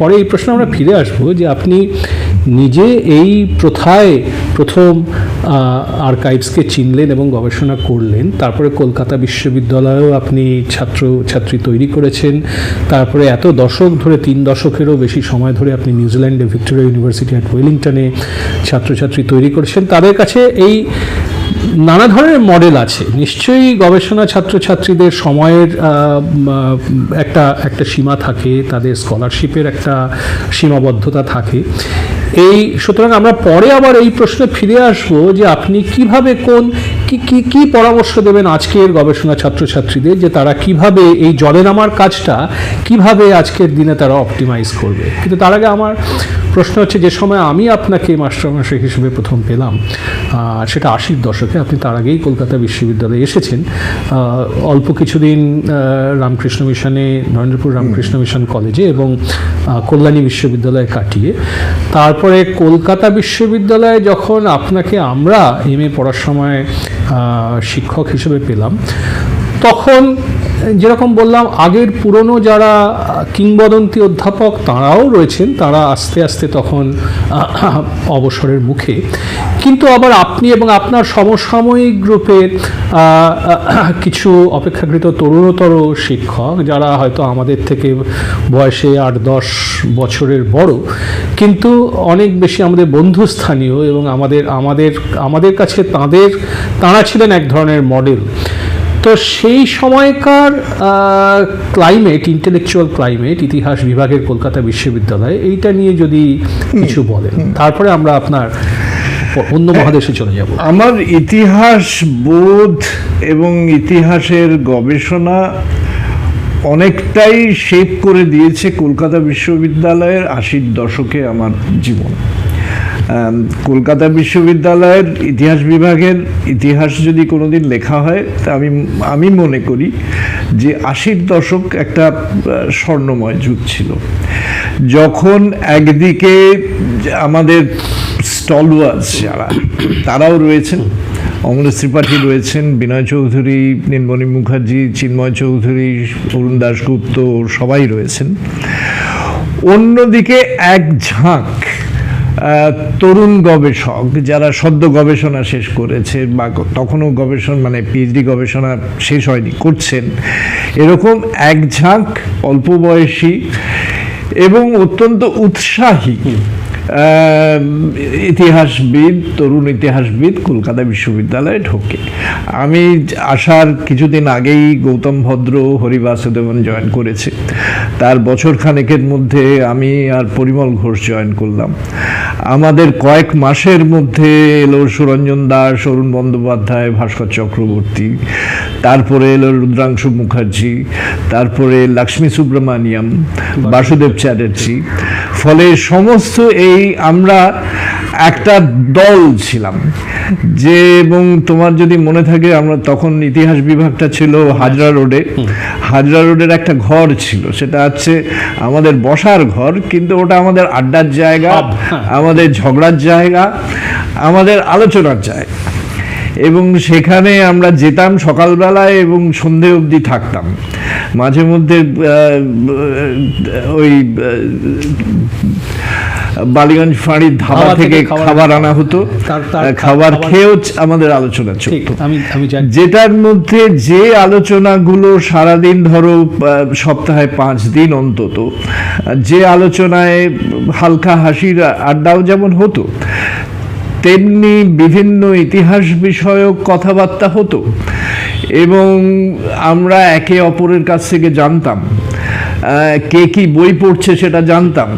পরে এই প্রশ্ন আমরা ফিরে আসবো যে আপনি নিজে এই প্রথায় প্রথম আর্কাইভসকে চিনলেন এবং গবেষণা করলেন, তারপরে কলকাতা বিশ্ববিদ্যালয়েও আপনি ছাত্রছাত্রী তৈরি করেছেন, তারপরে এত দশক ধরে 3 দশকেরও বেশি সময় ধরে আপনি নিউজিল্যান্ডে ভিক্টোরিয়া ইউনিভার্সিটি অ্যাট ওয়েলিংটনে ছাত্রছাত্রী তৈরি করেছেন। তাদের কাছে এই নানা ধরনের মডেল আছে নিশ্চয়ই। গবেষণা ছাত্রছাত্রীদের সময়ের একটা সীমা থাকে, তাদের স্কলারশিপের একটা সীমাবদ্ধতা থাকে। সুতরাং আমরা পরে আবার এই প্রশ্নে ফিরে আসবো যে আপনি কিভাবে কি পরামর্শ দেবেন আজকের গবেষণা ছাত্রছাত্রীদের, যে তারা কিভাবে এই জলে নামার কাজটা কিভাবে আজকের দিনে তারা অপটিমাইজ করবে। কিন্তু তার আগে আমার প্রশ্ন হচ্ছে, যে সময় আমি আপনাকে মাস্টারমশাই হিসেবে প্রথম পেলাম সেটা 80-র দশকে, আপনি তার আগেই কলকাতা বিশ্ববিদ্যালয়ে এসেছেন অল্প কিছুদিন রামকৃষ্ণ মিশনে, নরেন্দ্রপুর রামকৃষ্ণ মিশন কলেজে এবং কল্যাণী বিশ্ববিদ্যালয়ে কাটিয়ে তারপরে কলকাতা বিশ্ববিদ্যালয়ে যখন আপনাকে আমরা MA পড়ার সময় শিক্ষক হিসেবে পেলাম, তখন যেরকম বললাম আগের পুরনো যারা কিংবদন্তি অধ্যাপক তাঁরাও রয়েছেন, তারা আস্তে আস্তে তখন অবসরের মুখে। কিন্তু আবার আপনি এবং আপনার সমসাময়িক গ্রুপের কিছু অপেক্ষাকৃত তরুণতর শিক্ষক, যারা হয়তো আমাদের থেকে বয়সে 8-10 বছরের বড়, কিন্তু অনেক বেশি আমাদের বন্ধুস্থানীয়, এবং আমাদের কাছে তাঁরা ছিলেন এক ধরনের মডেল। তো সেই সময়কার ক্লাইমেট, ইন্টেলেকচুয়াল ক্লাইমেট, ইতিহাস বিভাগের কলকাতা বিশ্ববিদ্যালয়ে, এইটা নিয়ে যদি কিছু বলেন, তারপরে আমরা আপনার অন্য মহাদেশে চলে যাব। আমার ইতিহাস বোধ এবং ইতিহাসের গবেষণা অনেকটাই শেপ করে দিয়েছে কলকাতা বিশ্ববিদ্যালয়ের 80-র দশকে আমার জীবন। কলকাতা বিশ্ববিদ্যালয়ের ইতিহাস বিভাগের ইতিহাস যদি কোনোদিন লেখা হয়, তা আমি মনে করি যে 80-র দশক একটা স্বর্ণময় যুগ ছিল, যখন একদিকে আমাদের স্টলওয়ার্স যারা তারাও রয়েছেন, অমলেশ ত্রিপাঠী রয়েছেন, বিনয় চৌধুরী, নীলমণি মুখার্জি, চিন্ময় চৌধুরী, অরুণ দাশগুপ্ত, সবাই রয়েছেন। অন্যদিকে এক ঝাঁক তরুণ গবেষক যারা সদ্য গবেষণা শেষ করেছে বা তখনও পিএইচডি গবেষণা শেষ হয়নি, করছেন, এরকম এক ঝাঁক অল্প বয়সী এবং অত্যন্ত উৎসাহী ইতিহাসবিদ, তরুণ ইতিহাসবিদ কলকাতা বিশ্ববিদ্যালয়ে ঢোকে। আমি আসার কিছুদিন আগেই গৌতম ভদ্র, হরিবাসুদেবন জয়েন করেছে। তার বছর খানেকের মধ্যে আমি আর পরিমল ঘোষ জয়েন করলাম। আমাদের কয়েক মাসের মধ্যে এলো সুরঞ্জন দাস, অরুণ বন্দ্যোপাধ্যায়, ভাস্কর চক্রবর্তী, তারপরে এলো রুদ্রাংশু মুখার্জি, তারপরে লক্ষ্মী সুব্রমণিয়াম, বাসুদেব চ্যাটার্জি। ফলে সমস্ত আমরা একটা দল ছিলাম যে, এবং তোমার যদি মনে থাকে, আমরা তখন ইতিহাস বিভাগটা ছিল হাজরা রোডের একটা ঘর ছিল, সেটা হচ্ছে আমাদের বসার ঘর, কিন্তু ওটা আমাদের আড্ডার জায়গা, আমাদের ঝগড়ার জায়গা, আমাদের আলোচনার জায়গা। এবং সেখানে আমরা যেতাম সকালবেলায় এবং সন্ধে অবধি থাকতাম। মাঝে মধ্যে ওই বালিগঞ্জ ফাঁড়ির ধাবা থেকে খাবার আনা হতো, খাবার খেয়েও আমাদের আলোচনা চলত, যেটার মধ্যে যে আলোচনাগুলো সারাদিন, ধরো সপ্তাহে 5 দিন অন্তত, যে আলোচনায় হালকা হাসির আড্ডাও যেমন হতো, তেমনি বিভিন্ন ইতিহাস বিষয়ক কথাবার্তা হতো এবং আমরা একে অপরের কাছ থেকে জানতাম, কে কি বই পড়ছে সেটা জানতাম।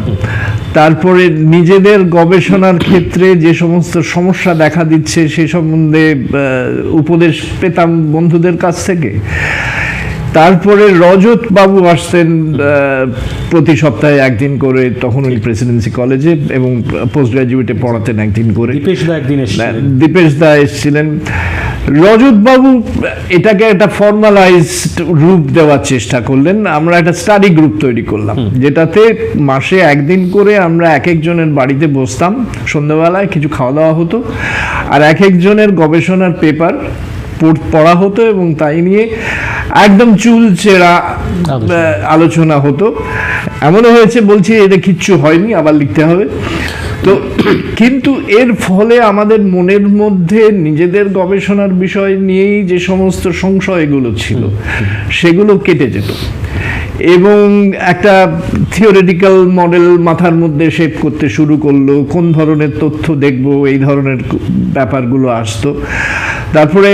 তারপরে নিজেদের গবেষণার ক্ষেত্রে যে সমস্ত সমস্যা দেখা দিচ্ছে সে সম্বন্ধে উপদেশ পেতাম বন্ধুদের কাছ থেকে। তারপরে রজত বাবু আসতেন প্রতি সপ্তাহে একদিন করে, তখন উনি প্রেসিডেন্সি কলেজে এবং পোস্ট গ্রাজুয়েটে পড়াতেন একদিন করে। দীপেশ দা এসেছিলেন। রজতবাবু এটাকে একটা ফর্মালাইজড রূপ দেওয়ার চেষ্টা করলেন। আমরা একটা স্টাডি গ্রুপ তৈরি করলাম, যেটাতে মাসে একদিন করে আমরা এক একজনের বাড়িতে বসতাম, সন্ধ্যাবেলায় কিছু খাওয়া দাওয়া হতো, আর এক একজনের গবেষণার পেপার পড়া হতো এবং তাই নিয়ে একদম চুলচেরা আলোচনা হতো। এমনও হয়েছে, বলছি এটা কিচ্ছু হয়নি, আবার লিখতে হবে। তো কিন্তু এর ফলে আমাদের মনের মধ্যে নিজেদের গবেষণার বিষয় নিয়েই যে সমস্ত সংশয়গুলো ছিল সেগুলো কেটে যেত, এবং একটা থিওরিটিক্যাল মডেল মাথার মধ্যে শেপ করতে শুরু করলো, কোন ধরনের তথ্য দেখব, এই ধরনের ব্যাপারগুলো আসতো। তারপরে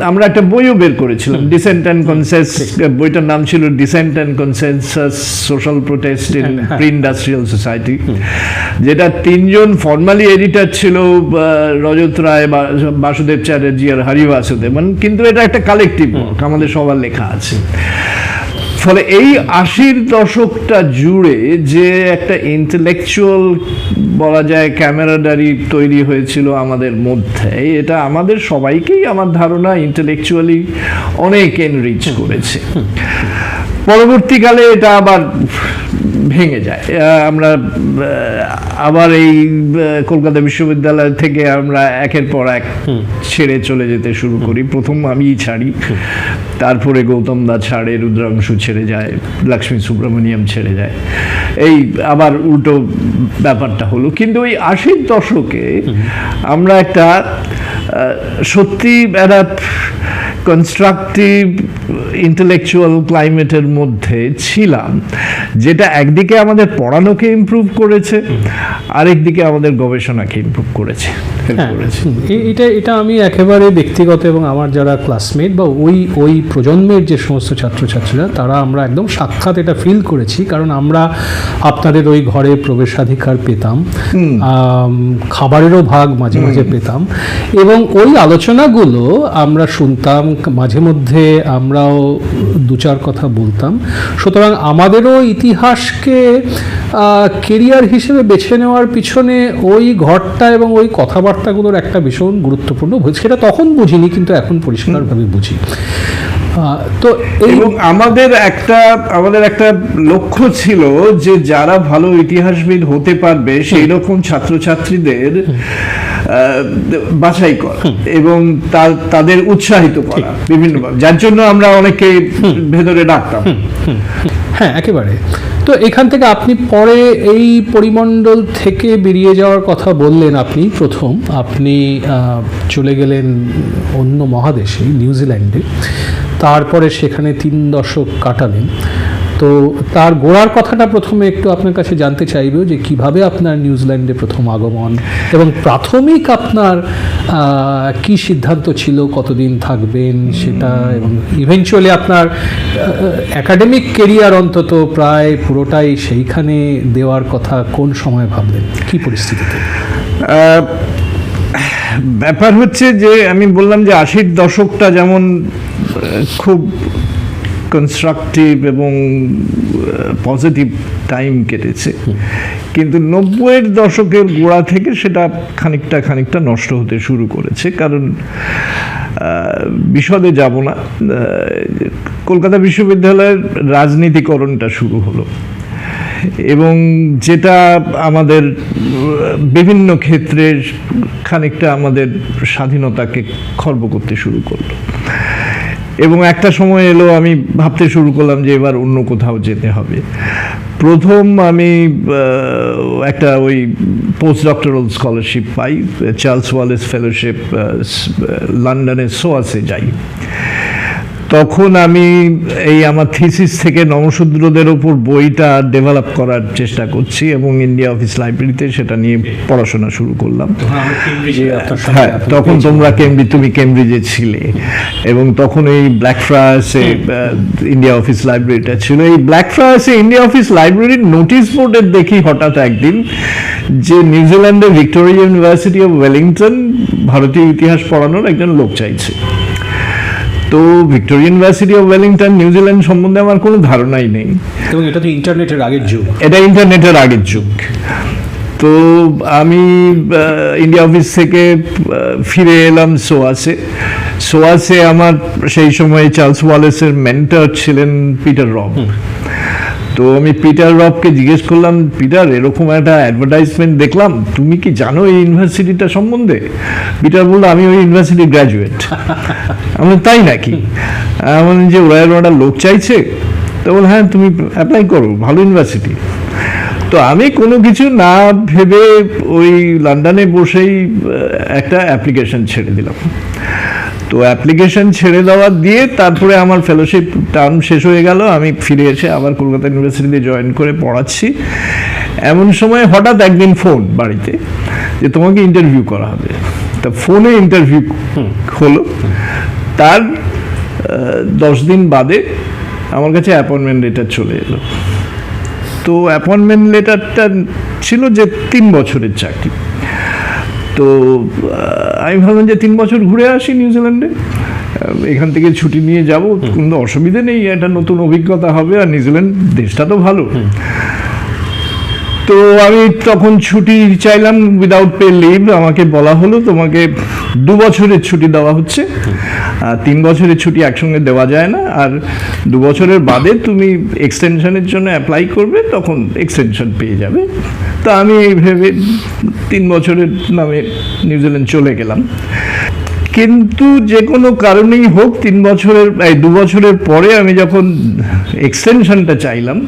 আমরা একটা বইও বের করেছিলাম, ডিসেন্ট অ্যান্ড কনসেন্সাস, বইটার নাম ছিল dissent and consensus social protest in pre industrial society, যেটা তিনজন ফর্মালি এডিটর ছিল, রজত রায়, বাসুদেব চ্যাটার্জি আর হরি বাসুদেবন, কিন্তু এটা একটা কালেকটিভ ওয়ার্ক, আমাদের সবার লেখা আছে। ফলে এই 80-র দশকটা জুড়ে যে একটা ইন্টেলেকচুয়াল বলা যায় ক্যামেরাডারি তৈরি হয়েছিল আমাদের মধ্যে, এটা আমাদের সবাইকেই আমার ধারণা ইন্টেলেকচুয়ালি অনেক এনরিচ করেছে। পরবর্তীকালে এটা আবার ভেঙে যায়। আমরা আবার এই কলকাতা বিশ্ববিদ্যালয় থেকে আমরা একের পর এক ছেড়ে চলে যেতে শুরু করি। প্রথম আমিই ছাড়ি, তারপরে গৌতম দা ছাড়ে, রুদ্রাংশু ছেড়ে যায়, লক্ষ্মী সুব্রমণিয়াম ছেড়ে যায়, এই আবার উল্টো ব্যাপারটা হলো। কিন্তু ওই 80-র দশকে আমরা একটা সত্যি একটা কনস্ট্রাকটিভ ইন্টেলেকচুয়াল ক্লাইমেটের মধ্যে ছিলাম, যেটা একদিকে আমাদের পড়ানোকে ইমপ্রুভ করেছে, আরেকদিকে আমাদের গবেষণাকে ইমপ্রুভ করেছে। এটা আমি একেবারে ব্যক্তিগত এবং আমার যারা ক্লাসমেট বা ওই প্রজন্মের যে সমস্ত ছাত্রছাত্রীরা, তারা আমরা একদম সাক্ষাৎ এটা ফিল করেছি, কারণ আমরা আপনাদের ওই ঘরে প্রবেশাধিকার পেতাম, খাবারেরও ভাগ মাঝে মাঝে পেতাম, এবং ওই আলোচনাগুলো আমরা শুনতাম, মাঝে মধ্যে আমরাও দু চার কথা বলতাম। সুতরাং আমাদেরও ইতিহাসকে কেরিয়ার হিসেবে বেছে নেওয়ার পিছনে ওই ঘরটা এবং ওই কথাবার্তাগুলোর একটা ভীষণ গুরুত্বপূর্ণ, সেটা তখন বুঝিনি, কিন্তু এখন পরিষ্কারভাবে বুঝি। তো এবং আমাদের একটা লক্ষ্য ছিল যে যারা ভালো ইতিহাসবিদ হতে পারবে সেই রকম ছাত্রছাত্রীদের বাছাই করা এবং তাদের উৎসাহিত করা বিভিন্নভাবে, যার জন্য আমরা অনেকে ভেতরে ডাকতাম। হ্যাঁ, একেবারে। তো এখান থেকে আপনি পরে এই পরিমণ্ডল থেকে বেরিয়ে যাওয়ার কথা বললেন, আপনি চলে গেলেন অন্য মহাদেশে, নিউজিল্যান্ডে, তারপরে সেখানে 3 দশক কাটালেন। তো তার গোড়ার কথাটা প্রথমে একটু আপনার কাছে জানতে চাইব, যে কিভাবে আপনার নিউজিল্যান্ডে প্রথম আগমন, এবং প্রাথমিক আপনার কি সিদ্ধান্ত ছিল কতদিন থাকবেন সেটা, এবং ইভেনচুয়ালি আপনার একাডেমিক কেরিয়ার অন্তত প্রায় পুরোটাই সেইখানে দেওয়ার কথা কোন সময় ভাবলেন, কি পরিস্থিতিতে? ব্যাপার হচ্ছে যে আমি বললাম যে 80-র দশকটা যেমন খুব কনস্ট্রাকটিভ এবং পজিটিভ টাইম কেটেছে, কিন্তু 90-এর দশকের গোড়া থেকে সেটা খানিকটা নষ্ট হতে শুরু করেছে। কারণ বিশদে যাব না, কলকাতা বিশ্ববিদ্যালয়ের রাজনীতিকরণটা শুরু হলো, এবং যেটা আমাদের বিভিন্ন ক্ষেত্রে খানিকটা আমাদের স্বাধীনতাকে খর্ব করতে শুরু করলো। এবং একটা সময় এলো আমি ভাবতে শুরু করলাম যে এবার অন্য কোথাও যেতে হবে। প্রথম আমি একটা ওই পোস্ট ডক্টরাল স্কলারশিপ পাই, চার্লস ওয়ালেস ফেলোশিপ, লন্ডনের সোয়াসে যাই। তখন আমি এই আমার থিসিস থেকে নমশূদ্রদের ওপর বইটা ডেভেলপ করার চেষ্টা করছি, এবং ইন্ডিয়া অফিস লাইব্রেরিতে সেটা নিয়ে পড়াশোনা শুরু করলাম। হ্যাঁ, তখন তুমি কেমব্রিজে ছিলে, এবং তখন এই ব্ল্যাকফ্রায়ার্সে ইন্ডিয়া অফিস লাইব্রেরিটা ছিল। এই ব্ল্যাকফ্রায়ার্সে ইন্ডিয়া অফিস লাইব্রেরির নোটিশ বোর্ডের দেখি হঠাৎ একদিন যে নিউজিল্যান্ডে ভিক্টোরিয়া ইউনিভার্সিটি অফ ওয়েলিংটন ভারতীয় ইতিহাস পড়ানোর একজন লোক চাইছে। তো Victoria university of Wellington New Zealand সম্বন্ধে আমার কোনো ধারণাই নেই, এবং এটা তো ইন্টারনেটের আগের যুগ। তো আমি ইন্ডিয়া অফিস থেকে ফিরে এলাম সোয়াসে আমার সেই সময় চার্লস ওয়ালেসের মেন্টর ছিলেন পিটার রব। তো আমি পিটার রবকে জিজ্ঞেস করলাম, পিটার এরকম একটা অ্যাডভার্টাইজমেন্ট দেখলাম, তুমি কি জানো এই ইউনিভার্সিটিটা সম্বন্ধে? পিটার বললো, আমি ওই ইউনিভার্সিটির গ্র্যাজুয়েট। আমি তাই নাকি? আমার যে ওরা একটা লোক চাইছে, তো বল হ্যাঁ তুমি অ্যাপ্লাই করো, ভালো ইউনিভার্সিটি। তো আমি কোনো কিছু না ভেবে ওই লন্ডনে বসেই একটা অ্যাপ্লিকেশন ছেড়ে দিলাম। তো অ্যাপ্লিকেশন ছেড়ে দেওয়া দিয়ে তারপরে আমার ফেলোশিপ টার্ম শেষ হয়ে গেল, আমি ফিরে এসে আবার কলকাতা ইউনিভার্সিটিতে জয়েন করে পড়াচ্ছি। এমন সময় হঠাৎ একদিন ফোন বাড়িতে যে তোমাকে ইন্টারভিউ করা হবে। তা ফোনে ইন্টারভিউ হলো, তার 10 দিন বাদে আমার কাছে অ্যাপয়েন্টমেন্ট লেটার চলে এলো। তো অ্যাপয়েন্টমেন্ট লেটারটা ছিল যে 3 বছরের চাকরি। তো আমি ভাবলাম যে 3 বছর ঘুরে আসি নিউজিল্যান্ডে, এখান থেকে ছুটি নিয়ে যাব, কোনো অসুবিধে নেই, একটা নতুন অভিজ্ঞতা হবে, আর নিউজিল্যান্ড দেশটা তো ভালো। তো আমি তখন ছুটি চাইলাম উইদাউট পে লিভ। আমাকে বলা হলো তোমাকে 2 বছরের ছুটি দেওয়া হচ্ছে, 3 বছরের ছুটি একসঙ্গে দেওয়া যায় না, আর 2 বছরের বাদে তুমি এক্সটেনশনের জন্য অ্যাপ্লাই করবে, তখন এক্সটেনশন পেয়ে যাবে। তো আমি এই ভেবে 3 বছরের নামে নিউজিল্যান্ড চলে গেলাম। কিন্তু যে কোনো কারণেই হোক 2 বছরের পরে আমি যখন এক্সটেনশনটা চাইলাম,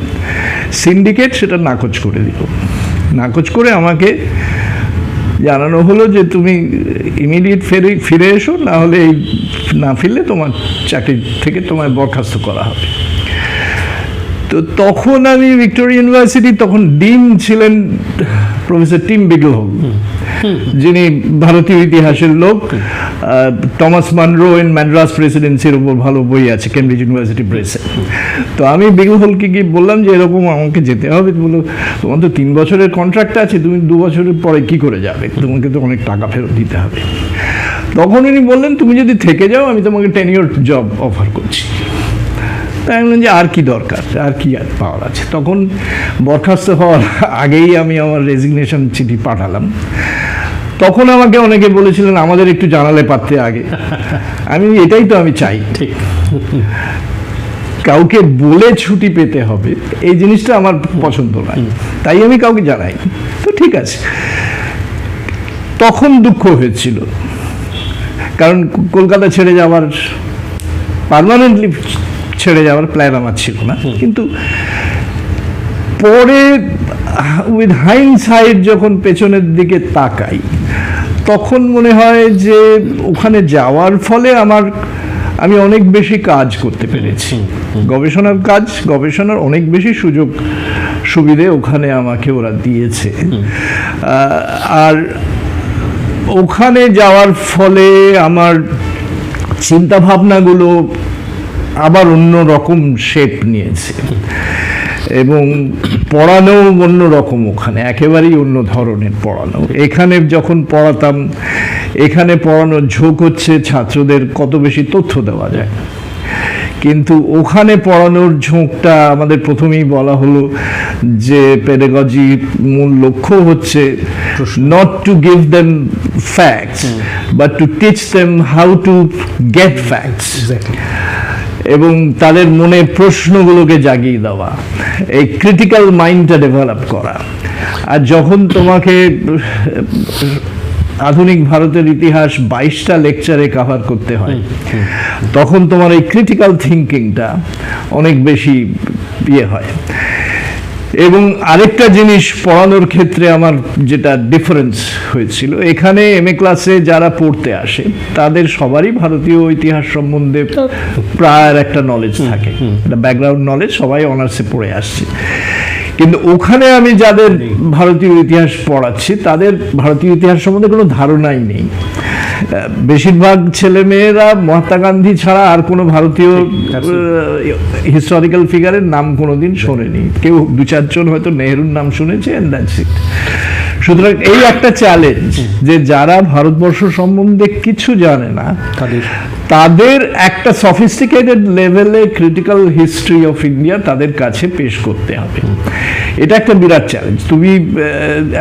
সিন্ডিকেট সেটা নাকচ করে দিল। নাকচ করে আমাকে জানানো হলো যে তুমি ইমিডিয়েট ফিরে এসো, না হলে না ফিরলে তোমার চাকরি থেকে তোমায় বরখাস্ত করা হবে। তো তখন আমি ভিক্টোরিয়া ইউনিভার্সিটি, তখন ডিন ছিলেন প্রফেসর টিম বিগলহোল, যিনি ভারতীয় ইতিহাসের লোক। টমাস মানরো ইন ম্যাড্রাস প্রেসিডেন্সির উপর ভালো বই আছে কেমব্রিজ ইউনিভার্সিটি প্রেসে। তো আমি বিগলহোলকে গিয়ে বললাম যে এরকম আমাকে যেতে হবে। বললো তোমার তো 3 বছরের কন্ট্রাক্ট আছে, তুমি 2 বছরের পরে কি করে যাবে, তোমাকে তো অনেক টাকা ফেরত দিতে হবে। তখন উনি বললেন তুমি যদি থেকে যাও আমি তোমাকে টেনিওর জব অফার করছি। তাই বললেন যে আর কি দরকার, আর কি আর পাওয়ার আছে। তখন বরখাস্ত হওয়ার আগেই আমি আমার রেজিগনেশন চিঠি পাঠালাম। তখন আমাকে অনেকে বলেছিলেন আমাদের একটু জানালে পারতে আগে। এটাই তো আমি চাই, ঠিক কাউকে বলে ছুটি পেতে হবে এই জিনিসটা আমার পছন্দ নয়, তাই আমি কাউকে জানাই। তো ঠিক আছে, তখন দুঃখ হয়েছিল, কারণ কলকাতা ছেড়ে যাওয়ার, পার্মানেন্টলি ছেড়ে যাওয়ার প্ল্যান আমার ছিল না। কিন্তু পরে উইথ হাইন্ডসাইট যখন পেছনের দিকে তাকাই, তখন মনে হয় যে ওখানে যাওয়ার ফলে আমি অনেক বেশি কাজ করতে পেরেছি, গবেষণার অনেক বেশি সুযোগ সুবিধে ওখানে আমাকে ওরা দিয়েছে। আর ওখানে যাওয়ার ফলে আমার চিন্তা ভাবনাগুলো আবার অন্য রকম শেপ নিয়েছে, এবং পড়ানো অন্য রকম, ওখানে একেবারেই অন্য ধরনের পড়ানো। এখানে যখন পড়াতাম, এখানে পড়ানোর ঝোঁক হচ্ছে ছাত্রদের কত বেশি তথ্য দেওয়া যায়, কিন্তু ওখানে পড়ানোর ঝোঁকটা আমাদের প্রথমেই বলা হলো যে পেডাগজির মূল লক্ষ্য হচ্ছে not to give them facts but to teach them how to get facts, এবং তাদের মনে প্রশ্নগুলোকে জাগিয়ে দেওয়া, এই ক্রিটিক্যাল মাইন্ডটা ডেভেলপ করা। আর যখন তোমাকে আধুনিক ভারতের ইতিহাস 22টা লেকচারে কভার করতে হয়, তখন তোমার এই ক্রিটিক্যাল থিঙ্কিংটা অনেক বেশি হয়। এবং আরেকটা জিনিস পড়ানোর ক্ষেত্রে আমার যেটা ডিফারেন্স হয়েছিল, এখানে MA ক্লাসে যারা পড়তে আসে তাদের সবারই ভারতীয় ইতিহাস সম্বন্ধে প্রায় একটা নলেজ থাকে, একটা ব্যাকগ্রাউন্ড নলেজ, সবাই অনার্সে পড়ে আসছে। কিন্তু ওখানে আমি যাদের ভারতীয় ইতিহাস পড়াচ্ছি তাদের ভারতীয় ইতিহাস সম্বন্ধে কোনো ধারণাই নেই। বেশিরভাগ ছেলেমেয়েরা মহাত্মা গান্ধী ছাড়া আর কোনো ভারতীয় হিস্টোরিক্যাল ফিগারের নাম কোনোদিন শোনেনি, কেউ 2-4 জন হয়তো নেহরুর নাম শুনেছে, এন্ড দ্যাটস ইট। সুতরাং এই একটা চ্যালেঞ্জ যে যারা ভারতবর্ষ সম্বন্ধে কিছু জানে না তাদের একটা সফিস্টিকেটেড লেভেলে ক্রিটিক্যাল হিস্ট্রি অফ ইন্ডিয়া তাদের কাছে পেশ করতে হবে। এটা একটা বিরাট চ্যালেঞ্জ। তুমি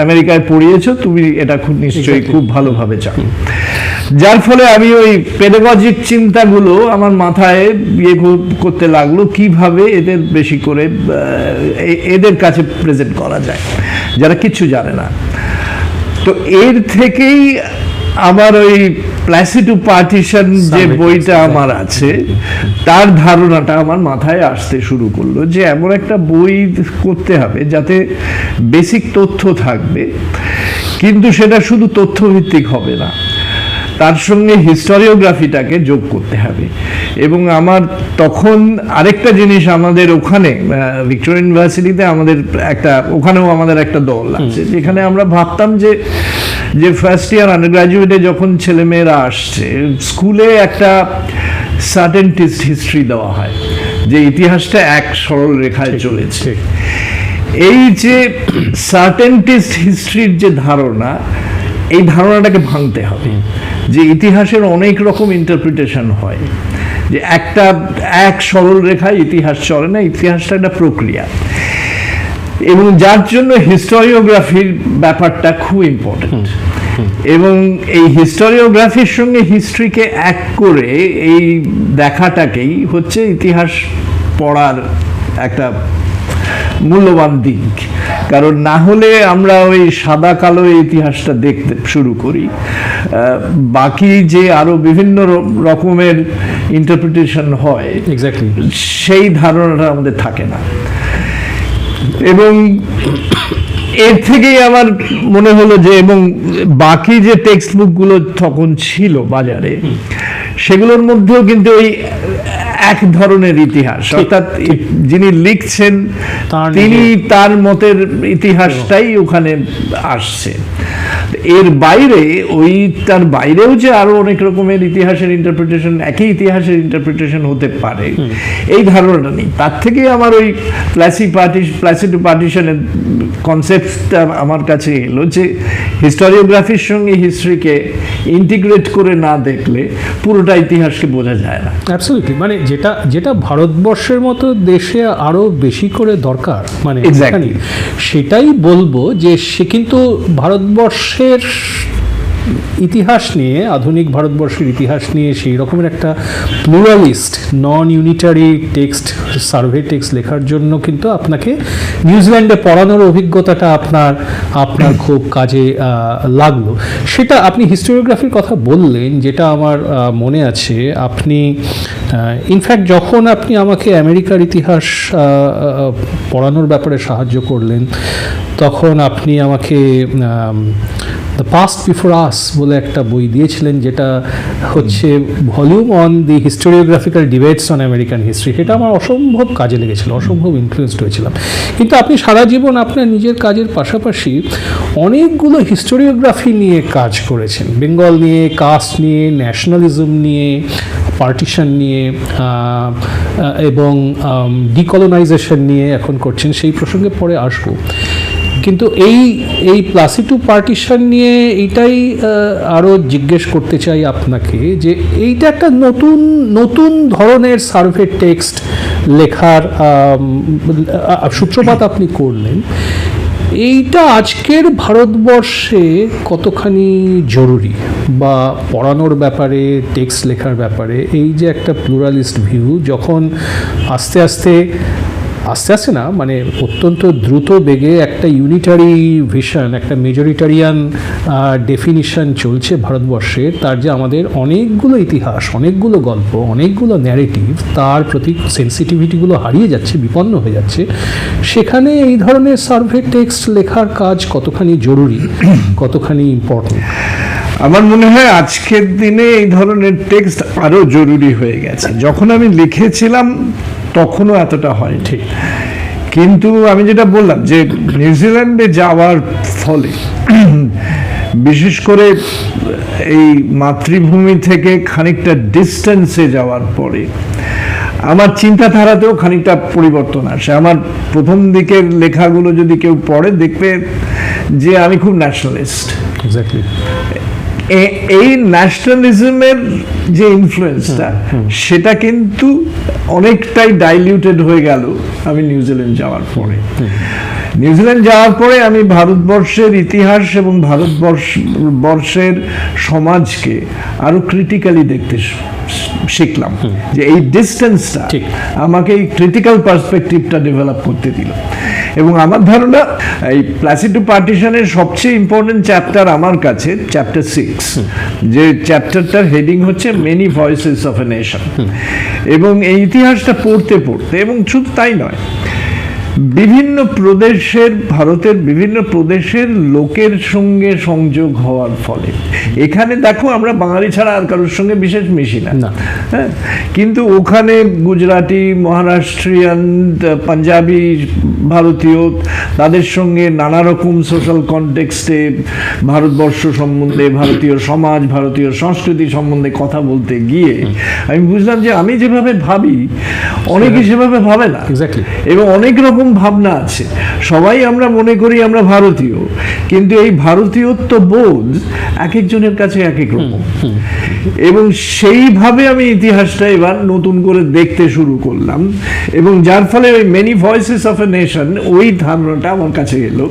আমেরিকায় পড়িয়েছো, তুমি এটা খুব নিশ্চয়ই খুব ভালোভাবে জানো। যার ফলে আমি ওই পেডাগজিক চিন্তাগুলো আমার মাথায় ইয়ে করতে লাগলো কিভাবে এদের বেশি করে এদের কাছে প্রেজেন্ট করা যায় যারা কিচ্ছু জানে না। তো এর থেকেই আমার ওই প্ল্যাসিডো পার্টিশন যে বইটা আমার আছে তার ধারণাটা আমার মাথায় আসতে শুরু করলো যে এমন একটা বই করতে হবে যাতে বেসিক তথ্য থাকবে, কিন্তু সেটা শুধু তথ্যভিত্তিক হবে না, তার সঙ্গে হিস্টোরিওগ্রাফিটাকে যোগ করতে হবে। এবং আমার তখন আরেকটা জিনিস, আমাদের ওখানে ভিক্টোরিয়া ইউনিভার্সিটিতে ওখানেও আমাদের একটা দল আছে, যেখানে আমরা ভাবতাম যে ফার্স্ট ইয়ার আন্ডারগ্রাজুয়েটে যখন ছেলেমেয়েরা আসছে, স্কুলে একটা সার্টেনটিস্ট হিস্ট্রি দেওয়া হয় যে ইতিহাসটা এক সরল রেখায় চলেছে। এই যে সার্টেনটিস্ট হিস্ট্রির যে ধারণা, এই ধারণাটাকে ভাঙতে হবে যে ইতিহাসের অনেক রকম ইন্টারপ্রিটেশন হয়, যে এক সরল রেখায় ইতিহাস চলে না, ইতিহাসটা একটা প্রক্রিয়া। এবং যার জন্য হিস্টোরিওগ্রাফির ব্যাপারটা খুব ইম্পর্টেন্ট। এবং এই হিস্টোরিওগ্রাফির সঙ্গে হিস্ট্রিকে এক করে এই দেখাটাকেই হচ্ছে ইতিহাস পড়ার একটা মূল্যবান দিক। কারণ না হলে আমরা ওই সাদা কালো ইতিহাসটা দেখতে শুরু করি, বাকি যে আরো বিভিন্ন রকমের ইন্টারপ্রিটেশন হয় এক্স্যাক্টলি সেই ধারণাটা আমাদের থাকে না। এবং এর থেকেই আমার মনে হলো যে, এবং বাকি যে টেক্সট বুকগুলো তখন ছিল বাজারে, সেগুলোর মধ্যেও কিন্তু ওই এক ধরনের ইতিহাস, অর্থাৎ যিনি লিখছেন তিনি তার মতের ইতিহাসটাই ওখানে আসছে। এর বাইরে তার বাইরেও যে আরো অনেক রকমের ইতিহাসের ইন্টারপ্রিটেশন, একই ইতিহাসের ইন্টারপ্রিটেশন হতে পারে, এই ধারণাটা নেই। তার থেকেই আমার ওই প্ল্যাসিডো পার্টিশনের কনসেপ্টটা আমার কাছে এলো, যে হিস্টোরিওগ্রাফির সঙ্গে হিস্ট্রিকে ইন্টিগ্রেট করে না দেখলে পুরোটা ইতিহাসকে বোঝা যায় না। অ্যাবসলিউটলি, মানে যেটা ভারতবর্ষের মতো দেশে আরো বেশি করে দরকার, মানে সেটাই বলবো যে সে কিন্তু ভারতবর্ষের ইতিহাস নিয়ে, আধুনিক ভারতবর্ষের ইতিহাস নিয়ে সেই রকমের একটা প্লুরালিস্ট নন ইউনিটারি টেক্সট, সার্ভে টেক্সট লেখার জন্য কিন্তু আপনাকে নিউজিল্যান্ডে পড়ানোর অভিজ্ঞতাটা আপনার খুব কাজে লাগলো। সেটা আপনি হিস্টোরিওগ্রাফির কথা বললেন, যেটা আমার মনে আছে। আপনি ইনফ্যাক্ট যখন আপনি আমাকে আমেরিকার ইতিহাস পড়ানোর ব্যাপারে সাহায্য করলেন, তখন আপনি আমাকে দ্য পাস্ট বিফোর আস বলে একটা বই দিয়েছিলেন, যেটা হচ্ছে volume on the historiographical debates on American history. সেটা আমার অসম্ভব কাজে লেগেছিল, অসম্ভব ইনফ্লুয়েসড হয়েছিলাম। কিন্তু আপনি সারা জীবন আপনার নিজের কাজের পাশাপাশি অনেকগুলো হিস্টোরিওগ্রাফি নিয়ে কাজ করেছেন, বেঙ্গল নিয়ে, কাস্ট নিয়ে, ন্যাশনালিজম নিয়ে, পার্টিশন নিয়ে, এবং ডিকলোনাইজেশন নিয়ে এখন করছেন। সেই প্রসঙ্গে পরে আসবো। কিন্তু এই প্লাসিডো পার্টিশন নিয়ে এইটাই আরও জিজ্ঞেস করতে চাই আপনাকে, যে এইটা একটা নতুন ধরনের সার্ভে টেক্সট লেখার সূত্রপাত আপনি করলেন। এইটা আজকের ভারতবর্ষে কতখানি জরুরি, বা পড়ানোর ব্যাপারে, টেক্সট লেখার ব্যাপারে, এই যে একটা প্লুরালিস্ট ভিউ যখন আস্তে আস্তে না, মানে অত্যন্ত দ্রুত বেগে একটা ইউনিটারি ভিশন, একটা মেজরিটারিয়ান ডেফিনিশন চলছে ভারতবর্ষে, তার যে আমাদের অনেকগুলো ইতিহাস, অনেকগুলো গল্প, অনেকগুলো ন্যারেটিভ, তার প্রতি সেন্সিটিভিটিগুলো হারিয়ে যাচ্ছে, বিপন্ন হয়ে যাচ্ছে, সেখানে এই ধরনের সার্ভে টেক্সট লেখার কাজ কতখানি জরুরি, কতখানি ইম্পর্টেন্ট? আমার মনে হয় আজকের দিনে এই ধরনের টেক্সট আরো জরুরি হয়ে গেছে। যখন আমি লিখেছিলাম তখনও এতটা হয় ঠিক, কিন্তু আমি যেটা বললাম যে নিউজিল্যান্ডে যাওয়ার ফলে, বিশেষ করে এই মাতৃভূমি থেকে খানিকটা ডিস্টেন্সে যাওয়ার পরে, আমার চিন্তাধারাতেও খানিকটা পরিবর্তন আসে। আমার প্রথম দিকের লেখাগুলো যদি কেউ পড়ে, দেখবে যে আমি খুব ন্যাশনালিস্ট। এক্স্যাক্টলি। এই ন্যাশনালিজমের যে ইনফ্লুয়েন্সটা সেটা কিন্তু অনেকটাই ডাইলিউটেড হয়ে গেল আমি নিউজিল্যান্ড যাওয়ার পরে। নিউজিল্যান্ড যাওয়ার পরে আমি ভারতবর্ষের ইতিহাস এবং ভারতবর্ষের সমাজকে আরো ক্রিটিক্যালি দেখতে শিখলাম, যে এই ডিস্টেন্সটা আমাকে এই ক্রিটিক্যাল পার্সপেক্টিভটা ডেভেলপ করতে দিল। এবং আমার ধারণা এই প্লাসিডো পার্টিশনের সবচেয়ে ইম্পর্টেন্ট চ্যাপ্টার আমার কাছে চ্যাপ্টার 6, যে চ্যাপ্টারটার হেডিং হচ্ছে many voices of a nation. এবং এই ইতিহাসটা পড়তে পড়তে, এবং শুধু তাই নয়, বিভিন্ন প্রদেশের, ভারতের বিভিন্ন প্রদেশের লোকের সঙ্গে সংযোগ হওয়ার ফলে, এখানে দেখো আমরা বাঙালি ছাড়া আর কারোর সঙ্গে বিশেষ মিশি না, হ্যাঁ, কিন্তু ওখানে গুজরাটি, মহারাষ্ট্রিয়ান, পাঞ্জাবি ভারতীয়, তাদের সঙ্গে নানা রকম সোশ্যাল কনটেক্সটে ভারতবর্ষ সম্বন্ধে, ভারতীয় সমাজ, ভারতীয় সংস্কৃতি সম্বন্ধে কথা বলতে গিয়ে আমি বুঝলাম যে আমি যেভাবে ভাবি অনেকে সেভাবে ভাবে না, এবং অনেক রকম ভাবনা আছে। সবাই আমরা মনে করি আমরা ভারতীয়, কিন্তু এই ভারতীয়ত্ব বোধ এক একজনের কাছে এক এক রকম। এবং সেইভাবে আমি ইতিহাসটা এবার নতুন করে দেখতে শুরু করলাম, এবং যার ফলে ওই many voices of a nation, ওই ধারণাটা আমার কাছে এলো।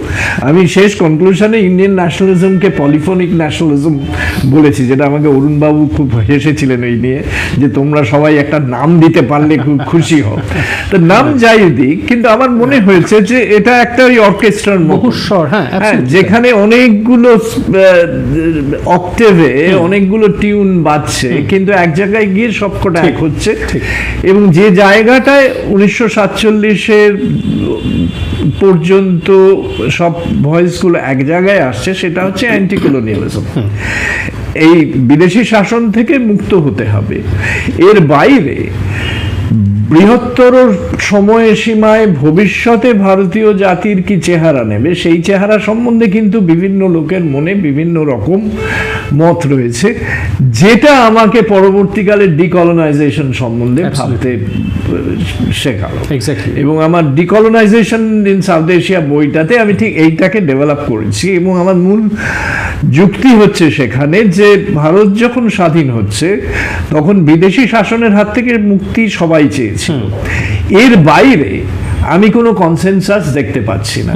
আমি শেষ কনক্লুশনে ইন্ডিয়ান ন্যাশনালিজমকে পলিফোনিক ন্যাশনালিজম বলেছি, যেটা আমাকে অরুণবাবু খুব হেসেছিলেন ওই নিয়ে, যে তোমরা সবাই একটা নাম দিতে পারলে খুব খুশি হও। তো নাম যাই দিক, কিন্তু আমার মনে হয়েছে যে এটা একটা ওই অর্কেস্ট্রার মতো, যেখানে অনেকগুলো অক্টেভে অনেকগুলো টিউন বাজছে, কিন্তু এক জায়গায় গিয়ে সবকটা এক হচ্ছে। এবং যে জায়গাটায় 1947-এর পর্যন্ত সব ভয়েসগুলো এক জায়গায় আসছে, সেটা হচ্ছে অ্যান্টি কলোনিয়ালিজম। এই বিদেশি শাসন থেকে মুক্ত হতে হবে। এর বাইরে বৃহত্তর সময়সীমায় ভবিষ্যতে ভারতীয় জাতির কি চেহারা নেবে, সেই চেহারা সম্বন্ধে কিন্তু বিভিন্ন লোকের মনে বিভিন্ন রকম মত রয়েছে, যেটা আমাকে পরবর্তীকালে ডিকলোনাইজেশন সম্বন্ধে ভাবতে শেখালো। এবং আমার ডিকলোনাইজেশন ইন সাউথ এশিয়া বইটাতে আমি ঠিক এইটাকে ডেভেলপ করেছি। এবং আমার মূল যুক্তি হচ্ছে সেখানে যে ভারত যখন স্বাধীন হচ্ছে, তখন বিদেশি শাসনের হাত থেকে মুক্তি সবাই চেয়েছে। এর বাইরে আমি কোনো কনসেনসাস দেখতে পাচ্ছি না।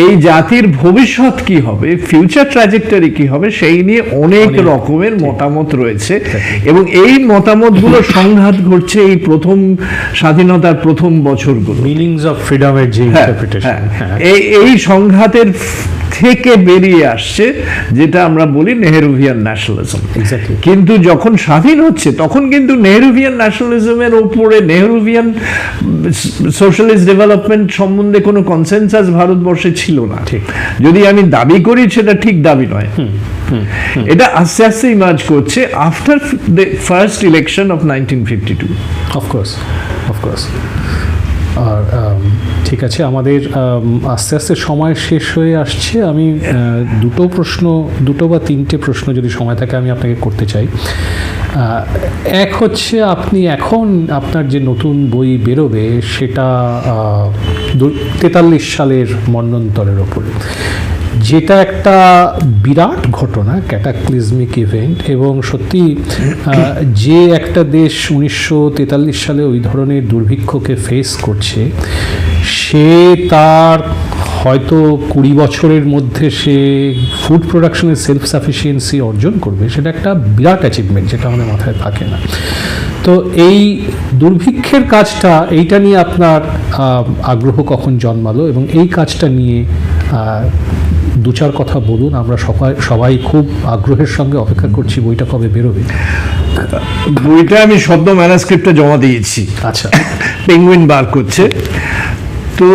এই জাতির ভবিষ্যৎ কি হবে, ফিউচার ট্র্যাজেক্টরি কি হবে, সেই নিয়ে অনেক রকমের মতামত রয়েছে। এবং এই মতামতগুলো সংঘাত ঘটছে এই প্রথম স্বাধীনতার প্রথম বছরগুলো, মিনিংস অফ ফ্রিডমের যে ইন্টারপ্রিটেশন, এই সংঘাতের থেকে বেরিয়ে আসছে যেটা আমরা বলি নেহেরুভিয়ান ন্যাশনালিজম। কিন্তু যখন স্বাধীন হচ্ছে, তখন কিন্তু নেহেরুভিয়ান ন্যাশনালিজমের উপরে, নেহেরুভিয়ান সোশ্যালিস্ট ডেভেলপমেন্ট সম্বন্ধে কোনো কনসেনসাস ভারতবর্ষে ছিল না। যদি আমি দাবি করি সেটা ঠিক দাবি নয়, এটা আস্তে আস্তে ইমার্জ করছে after the first election of 1952। Of course. আর ঠিক আছে, আমাদের আস্তে আস্তে সময় শেষ হয়ে আসছে। আমি দুটো বা তিনটে প্রশ্ন যদি সময় থাকে আমি আপনাকে করতে চাই। এক হচ্ছে, আপনি এখন আপনার যে নতুন বই বেরোবে সেটা 43 সালের মন্বন্তরের ওপরে, যেটা একটা বিরাট ঘটনা, ক্যাটাক্লিজমিক ইভেন্ট। এবং সত্যি যে একটা দেশ 1943 সালে ওই ধরনের দুর্ভিক্ষকে ফেস করছে, সে তার হয়তো 20 বছরের মধ্যে সে ফুড প্রোডাকশনের সেলফ সাফিসিয়েন্সি অর্জন করবে, সেটা একটা বিরাট অ্যাচিভমেন্ট, যেটা আমাদের মাথায় থাকে না। তো এই দুর্ভিক্ষের কাজটা, এইটা নিয়ে আপনার আগ্রহ কখন জন্মালো, এবং এই কাজটা নিয়ে দু চার কথা বলুন। আমরা সবাই খুব আগ্রহের সঙ্গে অপেক্ষা করছি বইটা কবে বেরোবে। বইটা আমি সদ্য ম্যানুস্ক্রিপ্টে জমা দিয়েছি। আচ্ছা, পেঙ্গুইন বার করছে। তো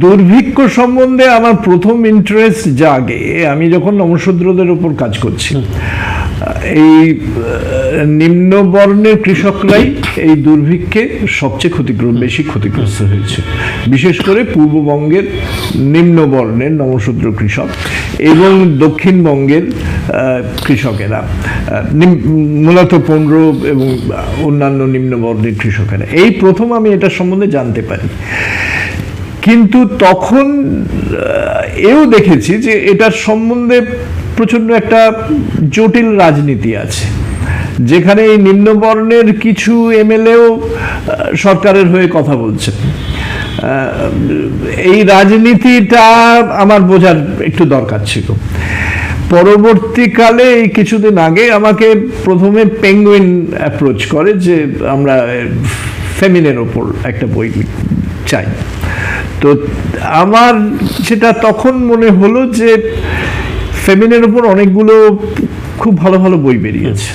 দুর্ভিক্ষ সম্বন্ধে আমার প্রথম ইন্টারেস্ট জাগে আমি যখন নমশূদ্রদের উপর কাজ করছি। এই নিম্নবর্ণের কৃষকরাই এই দুর্ভিক্ষে সবচেয়ে বেশি ক্ষতিগ্রস্ত হয়েছে, বিশেষ করে পূর্ববঙ্গের নিম্নবর্ণের নমশূদ্র কৃষক এবং দক্ষিণবঙ্গের কৃষকেরা, মূলত 15 এবং অন্যান্য নিম্নবর্ণের কৃষকেরা। এই প্রথম আমি এটা সম্বন্ধে জানতে পারি। কিন্তু তখন এও দেখেছি যে এটার সম্বন্ধে প্রচন্ড একটা জটিল রাজনীতি আছে, যেখানে এই নিম্নবর্ণের কিছু এমএলএও সরকারের হয়ে কথা বলছেন। এই রাজনীতিটা আমার বোঝার একটু দরকার ছিল। পরবর্তীকালে এই কিছুদিন আগে আমাকে প্রথমে পেঙ্গুইন অ্যাপ্রোচ করে যে আমরা ফেমিনের ওপর একটা বই চাই। তো আমার সেটা তখন মনে হলো যে ফেমিনের ওপর অনেকগুলো খুব ভালো ভালো বই বেরিয়েছে।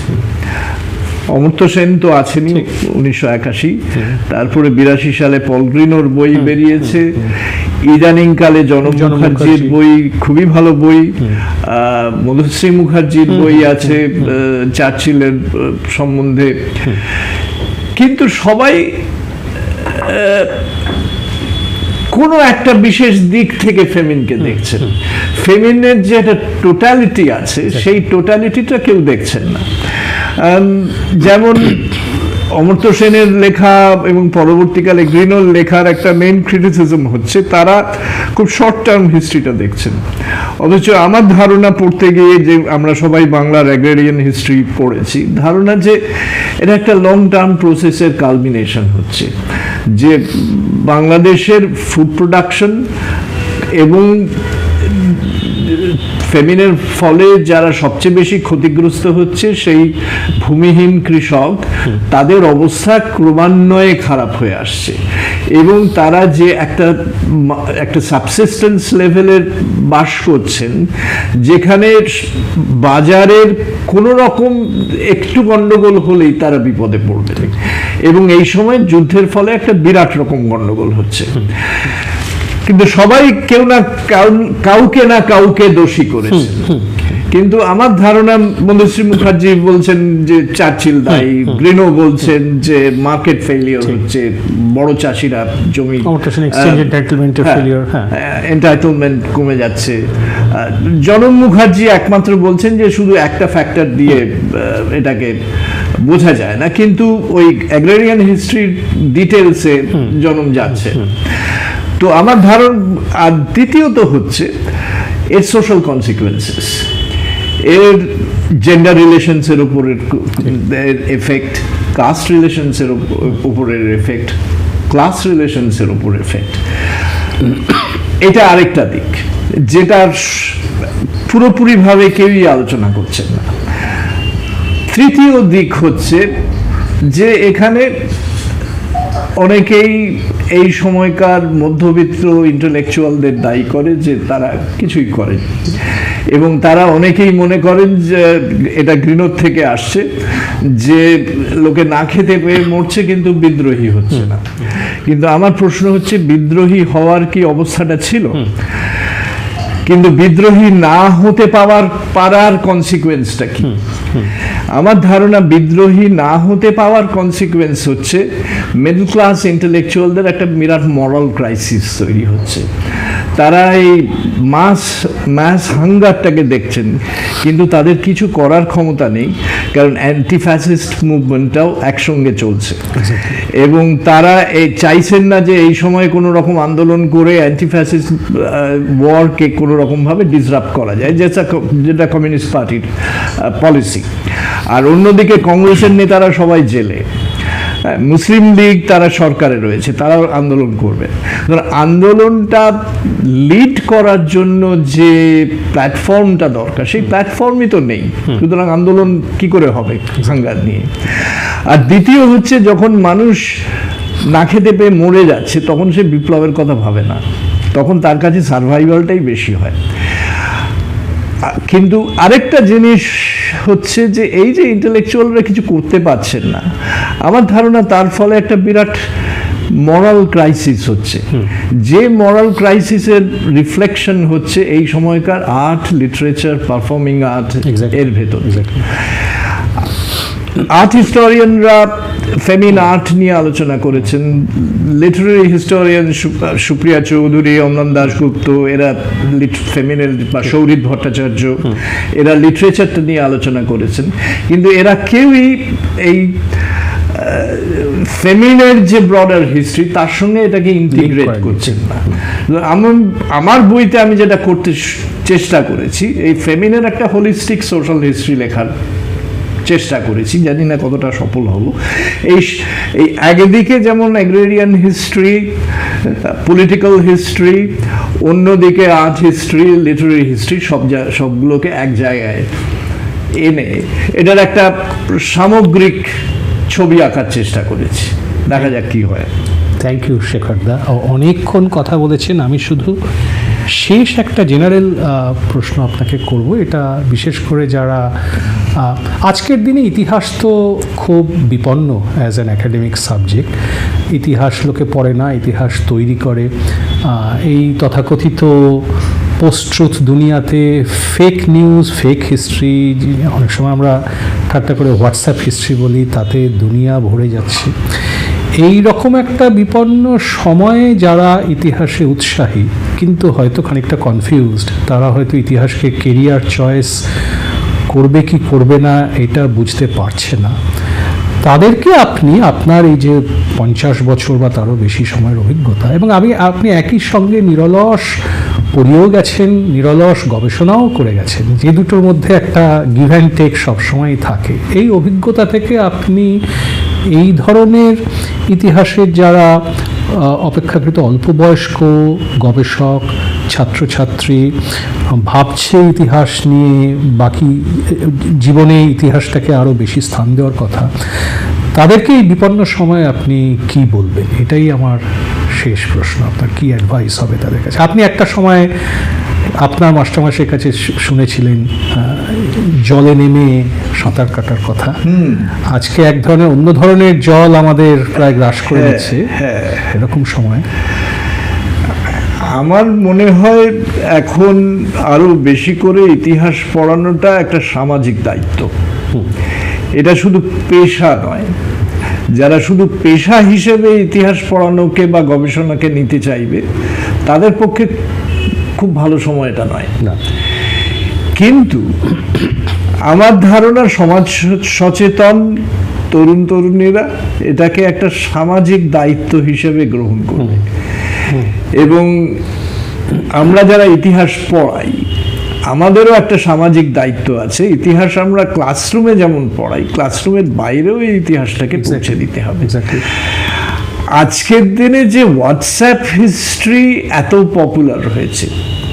অমর্ত্য সেন তো আছেনই 1981, তারপরে 82 সালে পল গ্রিনোর বই বেরিয়েছে, ইদানিং কালে জনম মুখার্জির বই খুবই ভালো বই, মধুশ্রী মুখার্জির বই আছে চার্চিলের সম্বন্ধে। কিন্তু সবাই কোনো একটা বিশেষ দিক থেকে ফেমিনকে দেখছেন। ফেমিনের যে একটা টোটালিটি আছে সেই টোটালিটিটা কেউ দেখছেন না। যেমন অমর্ত্য সেনের লেখা এবং পরবর্তীকালে গ্রিনোর লেখার একটা মেইন ক্রিটিসিজম হচ্ছে তারা খুব শর্ট টার্ম হিস্ট্রিটা দেখছেন, অথচ আমার ধারণা পড়তে গিয়ে, যে আমরা সবাই বাংলার অ্যাগ্রেরিয়ান হিস্ট্রি পড়েছি, ধারণা যে এটা একটা লং টার্ম প্রসেসের কালমিনেশন হচ্ছে, যে বাংলাদেশের ফুড প্রোডাকশন এবং ফেমিনের ফলে যারা সবচেয়ে বেশি ক্ষতিগ্রস্ত হচ্ছে সেই ভূমিহীন কৃষক, তাদের অবস্থা ক্রমান্বয়ে খারাপ হয়ে আসছে এবং তারা যে একটা সাবসিস্টেন্স লেভেলের বাস করছেন, যেখানে বাজারের কোনো রকম একটু গন্ডগোল হলেই তারা বিপদে পড়বে এবং এই সময় যুদ্ধের ফলে একটা বিরাট রকম গন্ডগোল হচ্ছে। কিন্তু সবাই কেউ না কাউকে না কাউকে দোষী করেছে। কিন্তু আমার ধারণা মধুশ্রী মুখার্জি বলছেন যে চার্চিল দায়ী, গ্রিনো বলছেন যে মার্কেট ফেলিওর হচ্ছে, বড় চাষিরা জমি এন্টাইটেলমেন্ট কমে যাচ্ছে। জনম মুখার্জি একমাত্র বলছেন যে শুধু একটা ফ্যাক্টর দিয়ে এটাকে বোঝা যায় না, কিন্তু ওই অ্যাগ্রেরিয়ান হিস্ট্রির ডিটেলসে জনম যাচ্ছে। তো আমার ধারণা, আর দ্বিতীয়ত হচ্ছে এর সোশ্যাল কনসিকুয়েন্সেস, এর জেন্ডার রিলেশনসের উপরের এফেক্ট, কাস্ট রিলেশনসের উপরের এফেক্ট, ক্লাস রিলেশনসের উপর এফেক্ট। এটা আরেকটা দিক যেটার পুরোপুরিভাবে কেউই আলোচনা করছেন না। তৃতীয় দিক হচ্ছে যে এখানে অনেকেই এই সময়কার মধ্যবিত্ত ইন্টেলেকচুয়ালদের দায়ী করে যে তারা কিছুই করেন, এবং তারা অনেকেই মনে করেন যে এটা গ্রিনোর থেকে আসছে, যে লোকে না খেতে পেয়ে মরছে কিন্তু বিদ্রোহী হচ্ছে না। কিন্তু আমার প্রশ্ন হচ্ছে, বিদ্রোহী হওয়ার কি অবস্থাটা ছিল? কিন্তু বিদ্রোহী না হতে পারার কনসিকুয়েন্সটা কি? আমার ধারণা বিদ্রোহী না হতে পাওয়ার কনসিকুয়েন্স হচ্ছে মিডল ক্লাস ইন্টেলেকচুয়ালদের একটা বিরাট মরাল ক্রাইসিস তৈরি হচ্ছে। তারা এই মাস হাঙ্গারটাকে দেখছেন, কিন্তু তাদের কিছু করার ক্ষমতা নেই, কারণ অ্যান্টি ফ্যাসিস্ট মুভমেন্টটাও একসঙ্গে চলছে এবং তারা চাইছেন না যে এই সময় কোনো রকম আন্দোলন করে অ্যান্টি ফ্যাসিস্ট ওয়ারকে কোনো রকমভাবে ডিসরাপ্ট করা যায়, যেটা কমিউনিস্ট পার্টির পলিসি। আর অন্যদিকে কংগ্রেসের নেতারা সবাই জেলে, মুসলিম লীগ তারা সরকারে রয়েছে, তারা আন্দোলন করবে। আন্দোলনটা লিড করার জন্য যে প্ল্যাটফর্মটা দরকার সেই প্ল্যাটফর্মই তো নেই, সুতরাং আন্দোলন কি করে হবে হাঙ্গার নিয়ে? আর দ্বিতীয় হচ্ছে, যখন মানুষ না খেতে পেয়ে মরে যাচ্ছে তখন সে বিপ্লবের কথা ভাবে না, তখন তার কাছে সার্ভাইভালটাই বেশি হয়। কিন্তু আরেকটা জিনিস হচ্ছে যে এই যে ইন্টেলেকচুয়ালরা কিছু করতে পারছেন না, আমার ধারণা তার ফলে একটা বিরাট মরাল ক্রাইসিস হচ্ছে, যে মরাল ক্রাইসিসের রিফ্লেকশন হচ্ছে এই সময়কার আর্ট, লিটারেচার, পারফর্মিং আর্ট এর ভেতর। আর্ট হিস্টোরিয়ানরা ফেমিন আর্ট নিয়ে আলোচনা করেছেন, লিটারারি হিস্টোরিয়ান সুপ্রিয়া চৌধুরী, অমলান দাশগুপ্ত, এরা ফেমিনের বা সৌরিত ভট্টাচার্য, এরা লিটারেচারটা নিয়ে আলোচনা করেছেন, কিন্তু এরা কেউই এই ফেমিনের যে ব্রডার হিস্ট্রি তার সঙ্গে এটাকে ইন্টিগ্রেট করে করছেন না। আমার বইতে আমি যেটা করতে চেষ্টা করেছি, এই ফেমিনের একটা হোলিস্টিক সোশ্যাল হিস্ট্রি লেখার চেষ্টা করেছি, জানি না কতটা সফল হব। এই একদিকে যেমন অ্যাগ্রেরিয়ান হিস্ট্রি, পলিটিক্যাল হিস্ট্রি, অন্যদিকে আর্ট হিস্ট্রি, লিটারারি হিস্ট্রি, সবগুলোকে এক জায়গায় এনে এটার একটা সামগ্রিক ছবি আঁকার চেষ্টা করেছি। দেখা যাক কি হয়। থ্যাংক ইউ শেখরদা, অনেকক্ষণ কথা বলেছেন। আমি শুধু শেষ একটা জেনারেল প্রশ্ন আপনাকে করব, এটা বিশেষ করে যারা আজকের দিনে ইতিহাস তো খুব বিপন্ন অ্যাজ অ্যান অ্যাকাডেমিক সাবজেক্ট। ইতিহাস লোকে পড়ে না, ইতিহাস তৈরি করে। এই তথাকথিত পোস্ট ট্রুথ দুনিয়াতে ফেক নিউজ, ফেক হিস্ট্রি, অনেক সময় আমরা ঠাট্টা করে হোয়াটসঅ্যাপ হিস্ট্রি বলি, তাতে দুনিয়া ভরে যাচ্ছে। এই রকম একটা বিপন্ন সময়ে যারা ইতিহাসে উৎসাহী কিন্তু হয়তো খানিকটা কনফিউজড, তারা হয়তো ইতিহাসকে কেরিয়ার চয়েস করবে কি করবে না এটা বুঝতে পারছে না, তাদেরকে আপনি আপনার এই যে 50 বছর বা তারও বেশি সময়ের অভিজ্ঞতা, এবং আপনি একই সঙ্গে নিরলস পড়িয়েও গেছেন, নিরলস গবেষণাও করে গেছেন, যে দুটোর মধ্যে একটা গিভ অ্যান্ড টেক সবসময়ই থাকে, এই অভিজ্ঞতা থেকে আপনি এই ধরনের ইতিহাসের যারা অপেক্ষাকৃত অল্প বয়স্ক গবেষক, ছাত্রছাত্রী ভাবছে ইতিহাস নিয়ে, বাকি জীবনে ইতিহাসটাকে আরও বেশি স্থান দেওয়ার কথা, তাদেরকে এই বিপন্ন সময়ে আপনি কি বলবেন? এটাই আমার শেষ প্রশ্ন। আপনার কি অ্যাডভাইস হবে তাদের কাছে? আপনি একটা সময় আপনার মাস্টারমশাইয়ের কাছে শুনেছিলেন জলে নেমে সাঁতার কাটার কথা। আজকে এক ধরনের অন্য ধরনের জল আমাদের প্রায় গ্রাস করে দিচ্ছে, এরকম সময় আমার মনে হয় এখন আরো বেশি করে ইতিহাস পড়ানোটা একটা সামাজিক দায়িত্ব। এটা শুধু পেশা নয়। যারা শুধু পেশা হিসেবে ইতিহাস পড়ানোকে বা গবেষণাকে নিতে চাইবে তাদের পক্ষে খুব ভালো সময় এটা নয় না। কিন্তু আমার ধারণা সমাজ সচেতন তরুণ তরুণীরা এটাকে একটা সামাজিক দায়িত্ব হিসেবে গ্রহণ করবে, এবং আমরা যারা ইতিহাস পড়াই আমাদেরও একটা সামাজিক দায়িত্ব আছে। ইতিহাস আমরা ক্লাসরুমে যেমন পড়াই, ক্লাসরুমের বাইরেও এই ইতিহাসটাকে পৌঁছে দিতে হবে। আজকের দিনে যে হোয়াটসঅ্যাপ হিস্ট্রি এত পপুলার হয়েছে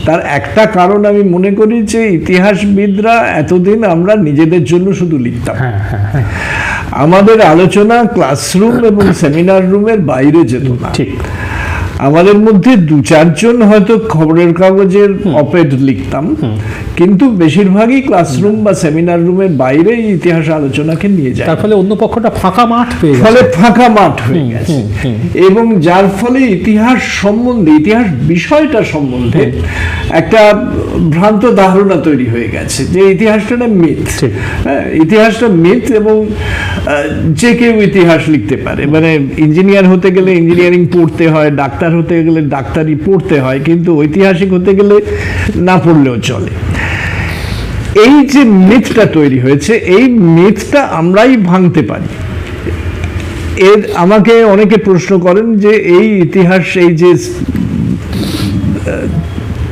তার একটা কারণ আমি মনে করি যে ইতিহাসবিদরা এতদিন আমরা নিজেদের জন্য শুধু লিখতাম, আমাদের আলোচনা ক্লাসরুম এবং সেমিনার রুমের বাইরে যেত না। ঠিক, আমাদের মধ্যে 2-4 জন হয়তো খবরের কাগজের অপেড লিখতাম, কিন্তু বেশিরভাগই ক্লাসরুম বা সেমিনার রুমের বাইরে ইতিহাস আলোচনাকে নিয়ে যায়। তার ফলে অন্য পক্ষটা ফাঁকা মাঠ পেয়ে গেছে, ফলে ফাঁকা মাঠ হয়ে গেছে, এবং যার ফলে ইতিহাস সম্বন্ধে, ইতিহাস বিষয়টা সম্বন্ধে একটা ভ্রান্ত ধারণা তৈরি হয়ে গেছে যে ইতিহাসটা না মিথ। হ্যাঁ, ইতিহাসটা মিথ, এবং যে কেউ ইতিহাস লিখতে পারে। মানে ইঞ্জিনিয়ার হতে গেলে ইঞ্জিনিয়ারিং পড়তে হয়, ডাক্তার হতে গেলে ডাক্তারি পড়তে হয়, কিন্তু ঐতিহাসিক হতে গেলে না পড়লেও চলে। এই যে মিথটা তৈরি হয়েছে, এই মিথটা আমরাই ভাঙতে পারি। আমাকে অনেকে প্রশ্ন করেন যে এই ইতিহাস, এই যে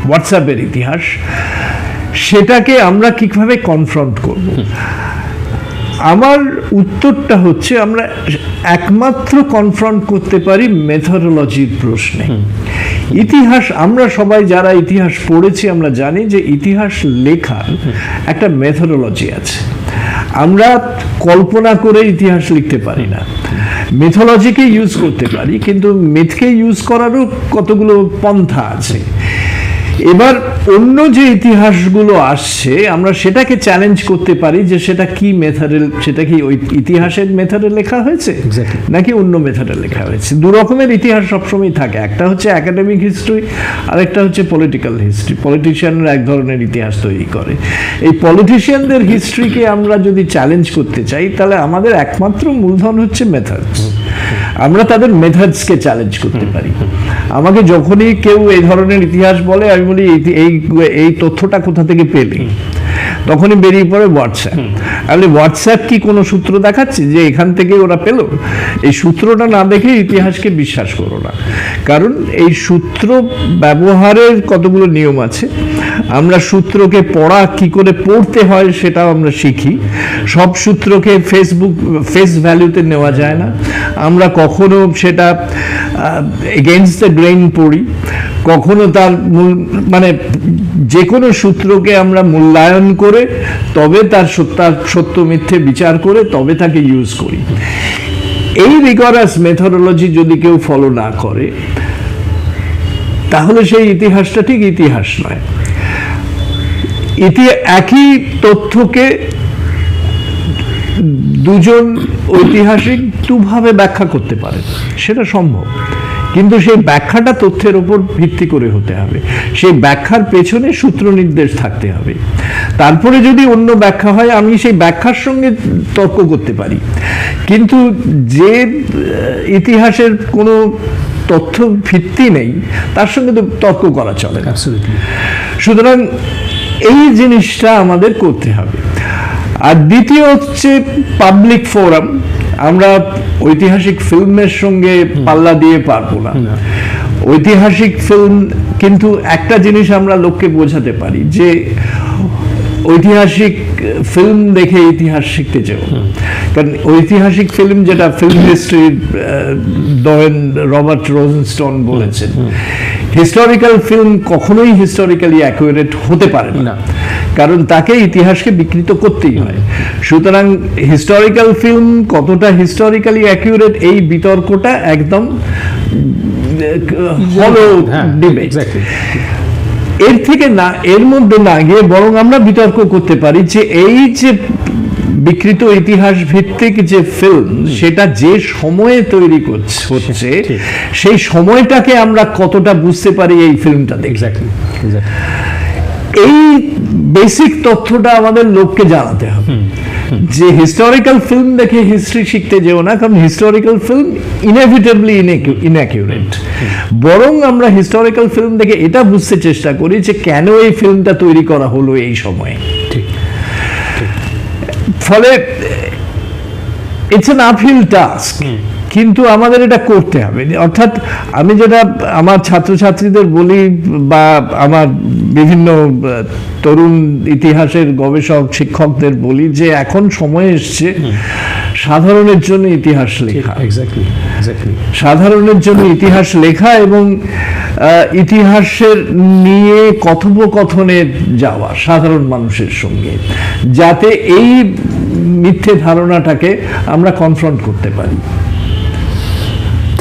হোয়াটসঅ্যাপের ইতিহাস, সেটাকে আমরা কিভাবে কনফ্রন্ট করব? আমার উত্তরটা হচ্ছে আমরা একমাত্র কনফ্রন্ট করতে পারি মেথোডোলজির প্রশ্নে। ইতিহাস, আমরা সবাই যারা ইতিহাস পড়েছি আমরা জানি যে ইতিহাস লেখার একটা মেথোডোলজি আছে। আমরা কল্পনা করে ইতিহাস লিখতে পারি না। মিথোলজিকে ইউজ করতে পারি, কিন্তু মিথকে ইউজ করারও কতগুলো পন্থা আছে। এবার অন্য যে ইতিহাসগুলো আসছে আমরা সেটাকে চ্যালেঞ্জ করতে পারি যে সেটা কি মেথডে, সেটা কি ওই ইতিহাসের মেথডে লেখা হয়েছে নাকি অন্য মেথডে লেখা হয়েছে। দু রকমের ইতিহাস সবসময় থাকে, একটা হচ্ছে একাডেমিক হিস্ট্রি, আর একটা হচ্ছে পলিটিক্যাল হিস্ট্রি। পলিটিশিয়ানরা এক ধরনের ইতিহাস তৈরি করে। এই পলিটিশিয়ানদের হিস্ট্রিকে আমরা যদি চ্যালেঞ্জ করতে চাই তাহলে আমাদের একমাত্র মূলধন হচ্ছে মেথডস। আমরা তাদের মেথডসকে চ্যালেঞ্জ করতে পারি। আমাকে যখনই কেউ এই ধরনের ইতিহাস বলে আমি বলি এই তথ্যটা কোথা থেকে পেলে? তখনই বেরিয়ে পড়ে হোয়াটসঅ্যাপ। তাহলে হোয়াটসঅ্যাপ কি কোনো সূত্র দেখাচ্ছে যে এখান থেকে ওরা পেল? এই সূত্রটা না দেখে ইতিহাসকে বিশ্বাস করো না, কারণ এই সূত্র ব্যবহারের কতগুলো নিয়ম আছে। আমরা সূত্রকে পড়া কি করে পড়তে হয় সেটাও আমরা শিখি। সব সূত্রকে ফেস ভ্যালুতে নেওয়া যায় না। আমরা কখনো সেটা এগেইনস্ট দ্য গ্রেইন পড়ি, কখনো তার মানে যে কোনো সূত্রকে আমরা মূল্যায়ন করে তবে তার সত্য মিথ্যে বিচার করে তবে তাকে ইউজ করি। এই রিগরাস মেথোডোলজি যদি কেউ ফলো না করে তাহলে সেই ইতিহাসটা ঠিক ইতিহাস নয়। একই তথ্যকে দুজন ঐতিহাসিক দুভাবে ব্যাখ্যা করতে পারে, সেটা সম্ভব, কিন্তু সেই ব্যাখ্যাটা তথ্যের উপর ভিত্তি করে হতে হবে। সেই ব্যাখ্যার পেছনে সূত্র নির্দেশ থাকতে হবে। তারপরে যদি অন্য ব্যাখ্যা হয় আমি সেই ব্যাখ্যার সঙ্গে তর্ক করতে পারি, কিন্তু যে ইতিহাসের কোনো তথ্য ভিত্তি নেই তার সঙ্গে তো তর্ক করা চলে না। সুতরাং এই জিনিসটা আমাদের করতে হবে। আর দ্বিতীয় হচ্ছে পাবলিক ফোরাম। আমরা ঐতিহাসিক ফিল্মের সঙ্গে পাল্লা দিয়ে পারবো না। ঐতিহাসিক ফিল্ম, কিন্তু একটা জিনিস আমরা লোককে বোঝাতে পারি যে ঐতিহাসিক ফিল্ম দেখে ইতিহাস শিখতে চাও। কারণ ঐতিহাসিক ফিল্ম, যেটা ফিল্ম হিস্ট্রি রবার্ট রোজেনস্টোন বলেছেন, হিস্টোরিক্যাল ফিল্ম কখনোই হিস্টোরিক্যালি অ্যাকুরেট হতে পারে না, কারণ তাকে ইতিহাসকে বিকৃত করতেই হয়। সুতরাং হিস্টোরিক্যাল ফিল্ম কতটা হিস্টোরিক্যালি অ্যাকুরেট এই বিতর্কটা একদম হলো ডিবেট। এর থেকে না, এর মধ্যে না গিয়ে বরং আমরা বিতর্ক করতে পারি যে এই যে বিকৃত ইতিহাস ভিত্তিক যে ফিল্ম, সেটা যে সময়ে তৈরি হচ্ছে সেই সময়টাকে আমরা কতটা বুঝতে পারি এই ফিল্মটা দেখে। এই বেসিক তথ্যটা আমাদের লোককে জানাতে হবে যে হিস্টোরিক্যাল ফিল্ম দেখে হিস্ট্রি শিখতে যেও না, কারণ হিস্টোরিক্যাল ফিল্ম ইনএভিটেবলি ইনঅ্যাকুরেট। বরং আমরা হিস্টোরিক্যাল ফিল্ম দেখে এটা বুঝতে চেষ্টা করি যে কেন এই ফিল্মটা তৈরি করা হলো এই সময়ে। ফলে ইটস অ্যান আপহিল টাস্ক, কিন্তু আমাদের এটা করতে হবে। অর্থাৎ আমি যেটা আমার ছাত্রছাত্রীদের বলি বা আমার বিভিন্ন তরুণ ইতিহাসের গবেষক শিক্ষকদের বলি যে এখন সময় এসছে সাধারণের জন্য ইতিহাস লেখা। সাধারণের জন্য ইতিহাস লেখা এবং ইতিহাসের নিয়ে কথোপকথনে যাওয়া সাধারণ মানুষের সঙ্গে, যাতে এই মিথ্যে ধারণাটাকে আমরা কনফ্রন্ট করতে পারি।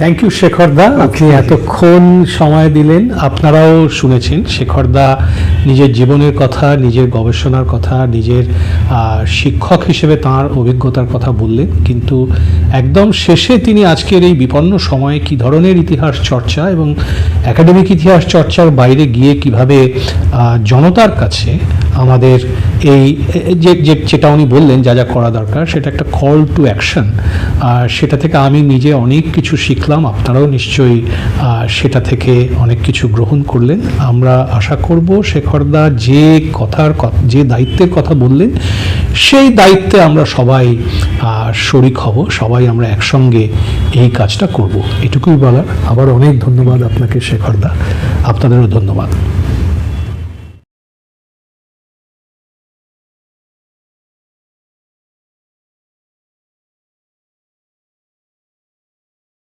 থ্যাংক ইউ শেখরদা, আপনি এতক্ষণ সময় দিলেন। আপনারাও শুনেছেন শেখরদা নিজের জীবনের কথা, নিজের গবেষণার কথা, নিজের শিক্ষক হিসেবে তাঁর অভিজ্ঞতার কথা বললেন, কিন্তু একদম শেষে তিনি আজকের এই বিপন্ন সময়ে কী ধরনের ইতিহাস চর্চা এবং একাডেমিক ইতিহাস চর্চার বাইরে গিয়ে কিভাবে জনতার কাছে আমাদের এই যেটা উনি বললেন যা যা করা দরকার, সেটা একটা কল টু অ্যাকশন। সেটা থেকে আমি নিজে অনেক কিছু শিখলাম, আপনারাও নিশ্চয়ই সেটা থেকে অনেক কিছু গ্রহণ করলেন। আমরা আশা করব শেখরদা যে দায়িত্বের কথা বললেন সেই দায়িত্বে আমরা সবাই শরিক হব, সবাই আমরা একসঙ্গে এই কাজটা করব। এটুকুই বলার। আবার অনেক ধন্যবাদ আপনাকে শেখরদা, আপনাদেরও ধন্যবাদ।